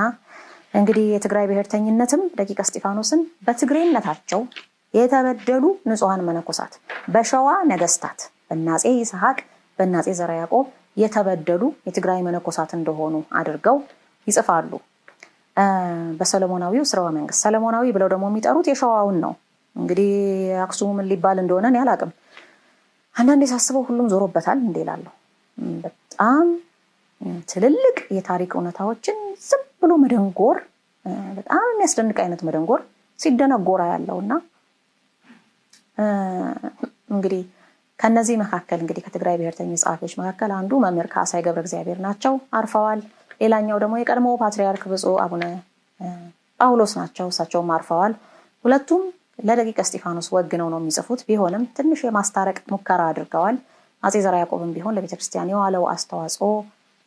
እንግዲህ የትግራይ ብሔርተኝነትም ደቂቀ እስጢፋኖስን በትግሬነታቸው የተበደሉ ንጹሃን መነኮሳት፣ በሸዋ ነገስታት በአፄ ይስሐቅ በአፄ ዘርዓ ያዕቆብ የተበደሉ የትግራይ መነኮሳት እንደሆኑ አድርገው ይጽፋሉ። በሰለሞናዊው ስርወ መንግስት ሰለሞናዊ ብለው ደግሞ የሚጠሩት የሸዋውን ነው። እንግዲህ አክሱም ምን ሊባል እንደሆነ እኔ አላውቅም። አንዳንዴ ሳስበው ሁሉም ዞሮበታል እንዴ እላለሁ። በጣም ትልልቅ የታሪክ እውነታዎችን ዝም ብሎ መደንጎር፣ በጣም የሚያስደንቅ አይነት መደንጎር ሲደነጎራ ያለውና እንግዲህ ከነዚህ መካከል እንግዲህ ከትግራይ ብሔርተኞች ጸሐፊዎች መካከል አንዱ መምህር ካሳይ ገብረ እግዚአብሔር ናቸው፣ አርፈዋል። ሌላኛው ደግሞ የቀድሞ ፓትርያርክ ብፁዕ አቡነ ጳውሎስ ናቸው፣ እሳቸውም አርፈዋል። ሁለቱም ለደቂቀ እስጢፋኖስ ወግነው ነው የሚጽፉት። ቢሆንም ትንሽ የማስታረቅ ሙከራ አድርገዋል። አፄ ዘርዓ ያዕቆብም ቢሆን ለቤተክርስቲያን የዋለው አስተዋጽኦ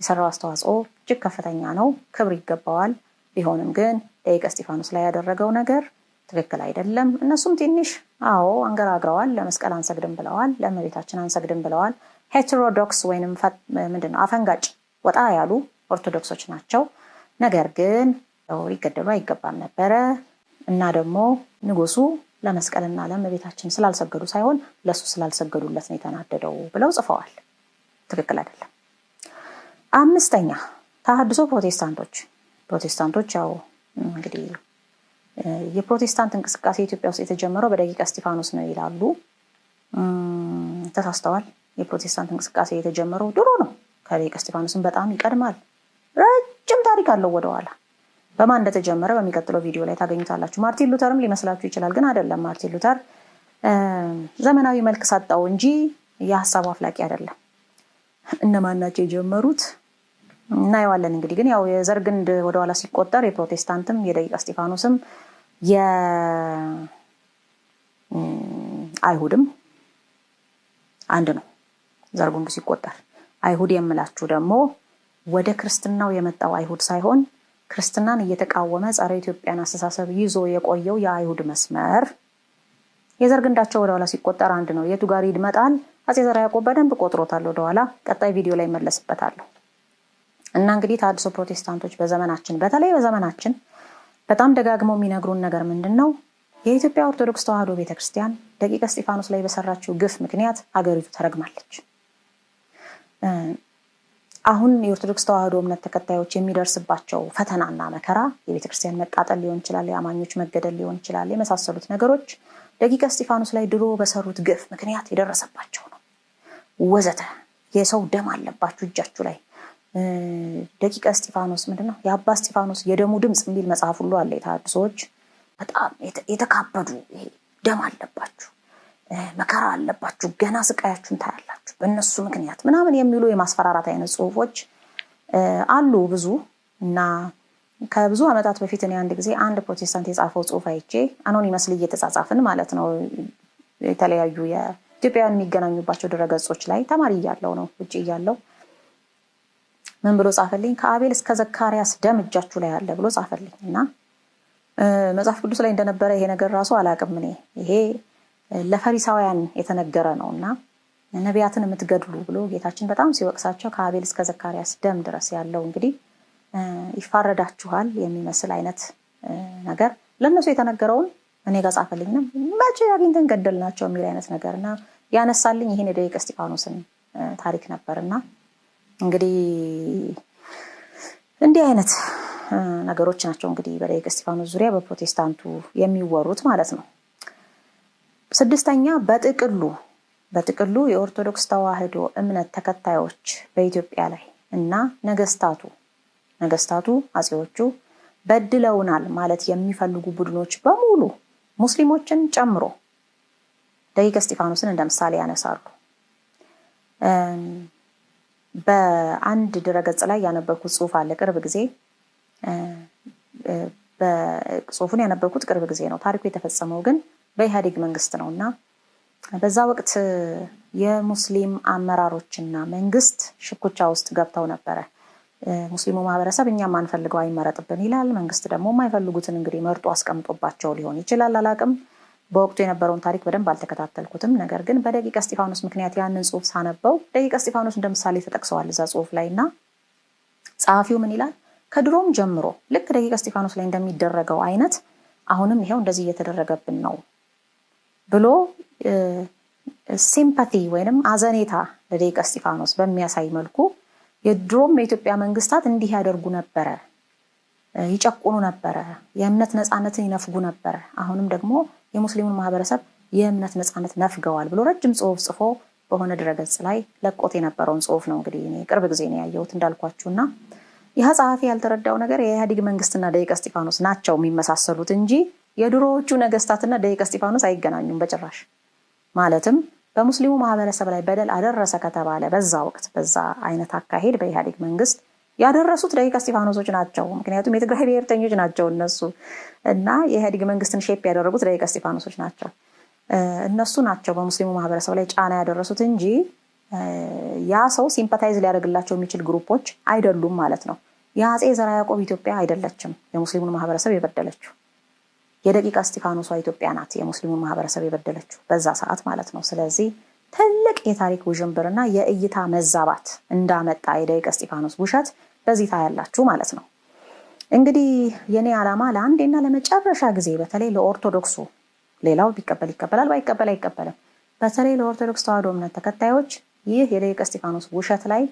የሰራው አስተዋጽኦ እጅግ ከፍተኛ ነው፣ ክብር ይገባዋል። ቢሆንም ግን ደቂቀ እስጢፋኖስ ላይ ያደረገው ነገር ትክክል አይደለም። እነሱም ትንሽ አንገራግረዋል። ለመስቀል አንሰግድም ብለዋል፣ ለእመቤታችን አንሰግድም ብለዋል። ሄቴሮዶክስ ወይንም ምንድነው አፈንጋጭ ወጣ ያሉ ኦርቶዶክሶች ናቸው። ነገር ግን ሊገደሉ አይገባም ነበረ እና ደግሞ ንጉሱ ለመስቀልና ለእመቤታችን ስላልሰገዱ ሳይሆን ለሱ ስላልሰገዱለት ነው የተናደደው ብለው ጽፈዋል። ትክክል አይደለም። 5ኛ ተሐድሶ ፕሮቴስታንቶች ያው እንግዲህ የፕሮቴስታንት እንቅስቃሴ ኢትዮጵያ ውስጥ የተጀመረው በደቂቀ እስጢፋኖስ ነው ይላሉ። ተሳስተዋል። የፕሮቴስታንት እንቅስቃሴ የተጀመረው ድሮ ነው። ከደቂቀ እስጢፋኖስም በጣም ይቀድማል። ረጅም ታሪክ አለው ወደኋላ። በማን እንደተጀመረ በሚቀጥለው ቪዲዮ ላይ ታገኙታላችሁ። ማርቲን ሉተርም ሊመስላችሁ ይችላል፣ ግን አይደለም። ማርቲን ሉተር ዘመናዊ መልክ ሰጠው እንጂ የሀሳቡ አፍላቂ አይደለም። እነማን ናቸው የጀመሩት እናየዋለን። እንግዲህ ግን ያው የዘር ግንድ ወደኋላ ሲቆጠር የፕሮቴስታንትም የደቂቀ እስጢፋኖስም የአይሁድም አንድ ነው ዘር ግንዱ ሲቆጠር። አይሁድ የምላችሁ ደግሞ ወደ ክርስትናው የመጣው አይሁድ ሳይሆን ክርስትናን እየተቃወመ ጸረ ኢትዮጵያን አስተሳሰብ ይዞ የቆየው የአይሁድ መስመር የዘር ግንዳቸው ወደኋላ ሲቆጠር አንድ ነው። የቱ ጋር ይድመጣል? አፄ ዘርዓ ያዕቆብ በደንብ ቆጥሮታል ወደኋላ። ቀጣይ ቪዲዮ ላይ መለስበታለሁ። እና እንግዲህ ተሐድሶ ፕሮቴስታንቶች በተለይ በዘመናችን በጣም ደጋግመው የሚነግሩን ነገር ምንድነው? የኢትዮጵያ ኦርቶዶክስ ተዋሕዶ ቤተክርስቲያን ደቂቀ እስጢፋኖስ ላይ በሰራችው ግፍ ምክንያት ሀገሪቱ ተረግማለች። አሁን የኦርቶዶክስ ተዋሕዶ እምነት ተከታዮች የሚደርስባቸው ፈተናና መከራ የቤተክርስቲያን መቃጠል ሊሆን ይችላል፣ የአማኞች መገደል ሊሆን ይችላል፣ የመሳሰሉት ነገሮች ደቂቀ እስጢፋኖስ ላይ ድሮ በሰሩት ግፍ ምክንያት የደረሰባቸው ነው ወዘተ። የሰው ደም አለባችሁ እጃችሁ ላይ። ደቂቀ እስጢፋኖስ ምንድነው? የአባ እስጢፋኖስ የደሙ ድምጽ የሚል መጽሐፍ ሁሉ አለ። የተሐድሶዎች በጣም የተካበዱ ደም አለባችሁ፣ መከራ አለባችሁ፣ ገና ስቃያችሁን ታያላችሁ በእነሱ ምክንያት ምናምን የሚሉ የማስፈራራት አይነት ጽሁፎች አሉ ብዙ። እና ከብዙ ዓመታት በፊት እኔ አንድ ጊዜ አንድ ፕሮቴስታንት የጻፈው ጽሁፍ አይቼ አኖኒመስ እየተጻጻፍን ማለት ነው የተለያዩ የኢትዮጵያውያን የሚገናኙባቸው ድረገጾች ላይ ተማሪ እያለሁ ነው ውጪ እያለሁ ምን ብሎ ጻፈልኝ? ከአቤል እስከ ዘካርያስ ደም እጃችሁ ላይ አለ ብሎ ጻፈልኝ። እና መጽሐፍ ቅዱስ ላይ እንደነበረ ይሄ ነገር ራሱ አላውቅም እኔ። ይሄ ለፈሪሳውያን የተነገረ ነውና ነቢያትን የምትገድሉ ብሎ ጌታችን በጣም ሲወቅሳቸው ከአቤል እስከ ዘካርያስ ደም ድረስ ያለው እንግዲህ ይፋረዳችኋል የሚመስል አይነት ነገር ለነሱ የተነገረውን እኔ ጋር ጻፈልኝ። መቼ አግኝተን ገደልናቸው የሚል አይነት ነገርና ያነሳልኝ ይሄን የደቂቀ እስጢፋኖስን ታሪክ ነበርና እንግዲህ እንዲህ አይነት ነገሮች ናቸው እንግዲህ በደቂቀ እስጢፋኖስ ዙሪያ በፕሮቴስታንቱ የሚወሩት ማለት ነው። 6ኛ በጥቅሉ የኦርቶዶክስ ተዋሕዶ እምነት ተከታዮች በኢትዮጵያ ላይ እና ነገስታቱ አጼዎቹ በድለውናል ማለት የሚፈልጉ ቡድኖች በሙሉ ሙስሊሞችን ጨምሮ ደቂቀ እስጢፋኖስን እንደ ምሳሌ ያነሳሉ። በአንድ ድረገጽ ላይ ያነበብኩት ጽሁፍ አለ ቅርብ ጊዜ። ጽሁፉን ያነበብኩት ቅርብ ጊዜ ነው። ታሪኩ የተፈጸመው ግን በኢህአዴግ መንግስት ነውና በዛ ወቅት የሙስሊም አመራሮችና መንግስት ሽኩቻ ውስጥ ገብተው ነበረ። ሙስሊሙ ማህበረሰብ እኛም አንፈልገው አይመረጥብን ይላል። መንግስት ደግሞ የማይፈልጉትን እንግዲህ መርጦ አስቀምጦባቸው ሊሆን ይችላል፣ አላቅም። በወቅቱ የነበረውን ታሪክ በደንብ አልተከታተልኩትም። ነገር ግን በደቂቀ እስጢፋኖስ ምክንያት ያንን ጽሁፍ ሳነበው ደቂቀ እስጢፋኖስ እንደምሳሌ ተጠቅሰዋል እዛ ጽሁፍ ላይ እና ጸሐፊው ምን ይላል? ከድሮም ጀምሮ ልክ ደቂቀ እስጢፋኖስ ላይ እንደሚደረገው አይነት አሁንም ይሄው እንደዚህ እየተደረገብን ነው ብሎ ሲምፓቲ ወይንም አዘኔታ ለደቂቀ እስጢፋኖስ በሚያሳይ መልኩ የድሮም የኢትዮጵያ መንግስታት እንዲህ ያደርጉ ነበረ ይጨቁኑ ነበረ፣ የእምነት ነፃነትን ይነፍጉ ነበረ። አሁንም ደግሞ የሙስሊሙን ማህበረሰብ የእምነት ነፃነት ነፍገዋል ብሎ ረጅም ጽሁፍ ጽፎ በሆነ ድረገጽ ላይ ለቆት የነበረውን ጽሁፍ ነው እንግዲህ እኔ ቅርብ ጊዜ ነው ያየሁት እንዳልኳችሁና ይህ ጸሐፊ ያልተረዳው ነገር የኢህአዴግ መንግስትና ደቂቀ እስጢፋኖስ ናቸው የሚመሳሰሉት እንጂ የድሮዎቹ ነገስታትና ደቂቀ እስጢፋኖስ አይገናኙም በጭራሽ። ማለትም በሙስሊሙ ማህበረሰብ ላይ በደል አደረሰ ከተባለ በዛ ወቅት በዛ አይነት አካሄድ በኢህአዴግ መንግስት ያደረሱት ደቂቀ እስጢፋኖሶች ናቸው። ምክንያቱም የትግራይ ብሔርተኞች ናቸው እነሱ እና የኢህአዴግ መንግስትን ሼፕ ያደረጉት ደቂቀ እስጢፋኖሶች ናቸው። እነሱ ናቸው በሙስሊሙ ማህበረሰብ ላይ ጫና ያደረሱት እንጂ ያ ሰው ሲምፓታይዝ ሊያደርግላቸው የሚችል ግሩፖች አይደሉም ማለት ነው። የአጼ ዘርዓ ያዕቆብ ኢትዮጵያ አይደለችም የሙስሊሙን ማህበረሰብ የበደለችው። የደቂቀ እስጢፋኖሷ ኢትዮጵያ ናት የሙስሊሙን ማህበረሰብ የበደለችው በዛ ሰዓት ማለት ነው። ስለዚህ ትልቅ የታሪክ ውዥንብርና የእይታ መዛባት እንዳመጣ የደቂቀ እስጢፋኖስ ውሸት በዚህ ታያላችሁ ማለት ነው። እንግዲህ የኔ ዓላማ ለአንዴና ለመጨረሻ ጊዜ በተለይ ለኦርቶዶክሱ፣ ሌላው ቢቀበል ይቀበላል ባይቀበል አይቀበልም፣ በተለይ ለኦርቶዶክስ ተዋሕዶ እምነት ተከታዮች ይህ የደቂቀ እስጢፋኖስ ውሸት ላይ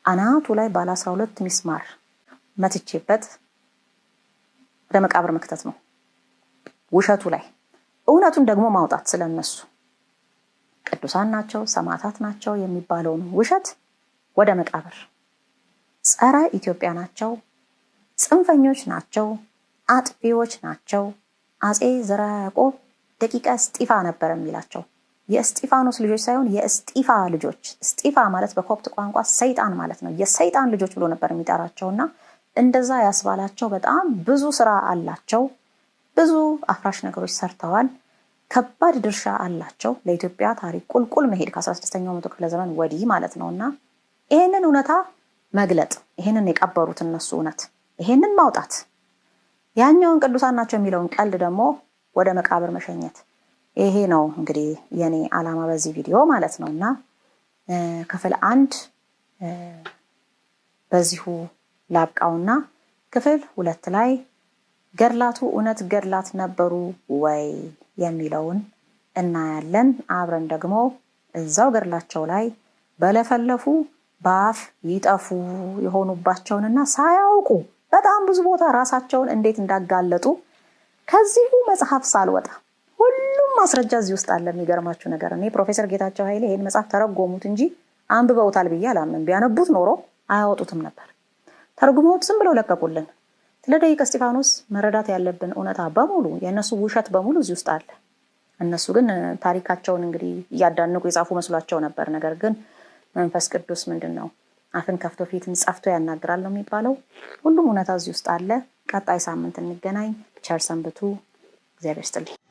አናቱ ላይ ባለ 12 ሚስማር መትቼበት ወደ መቃብር መክተት ነው። ውሸቱ ላይ እውነቱን ደግሞ ማውጣት ስለነሱ ቅዱሳን ናቸው ሰማዕታት ናቸው የሚባለውን ውሸት ወደ መቃብር፣ ጸረ ኢትዮጵያ ናቸው፣ ጽንፈኞች ናቸው፣ አጥፊዎች ናቸው። አጼ ዘርዓ ያዕቆብ ደቂቀ እስጢፋ ነበር የሚላቸው። የእስጢፋኖስ ልጆች ሳይሆን የእስጢፋ ልጆች። እስጢፋ ማለት በኮፕት ቋንቋ ሰይጣን ማለት ነው። የሰይጣን ልጆች ብሎ ነበር የሚጠራቸውና እንደዛ ያስባላቸው በጣም ብዙ ስራ አላቸው። ብዙ አፍራሽ ነገሮች ሰርተዋል። ከባድ ድርሻ አላቸው ለኢትዮጵያ ታሪክ ቁልቁል መሄድ ከ16ኛው መቶ ክፍለ ዘመን ወዲህ ማለት ነውና ይሄንን እውነታ መግለጥ፣ ይሄንን የቀበሩት እነሱ እውነት ይሄንን ማውጣት፣ ያኛውን ቅዱሳን ናቸው የሚለውን ቀልድ ደግሞ ወደ መቃብር መሸኘት። ይሄ ነው እንግዲህ የኔ ዓላማ በዚህ ቪዲዮ ማለት ነውና ክፍል 1 በዚሁ ላብቃውና ክፍል 2 ላይ ገድላቱ እውነት ገድላት ነበሩ ወይ የሚለውን እናያለን። አብረን ደግሞ እዛው ገድላቸው ላይ በለፈለፉ በአፍ ይጠፉ የሆኑባቸውንና ሳያውቁ በጣም ብዙ ቦታ ራሳቸውን እንዴት እንዳጋለጡ ከዚሁ መጽሐፍ ሳልወጣ ሁሉም ማስረጃ እዚህ ውስጥ አለ። የሚገርማችሁ ነገር እኔ ፕሮፌሰር ጌታቸው ኃይሌ ይሄን መጽሐፍ ተረጎሙት እንጂ አንብበውታል ብዬ አላምንም። ቢያነቡት ኖሮ አያወጡትም ነበር። ተርጉመውት ዝም ብለው ለቀቁልን። ስለ ደቂቀ እስጢፋኖስ መረዳት ያለብን እውነታ በሙሉ የእነሱ ውሸት በሙሉ እዚህ ውስጥ አለ። እነሱ ግን ታሪካቸውን እንግዲህ እያዳነቁ የጻፉ መስሏቸው ነበር። ነገር ግን መንፈስ ቅዱስ ምንድነው አፍን ከፍቶ ፊትን ጸፍቶ ያናግራል ነው የሚባለው። ሁሉም እውነታ እዚህ ውስጥ አለ። ቀጣይ ሳምንት እንገናኝ። ቸር ሰንብቱ። እግዚአብሔር ይስጥልኝ።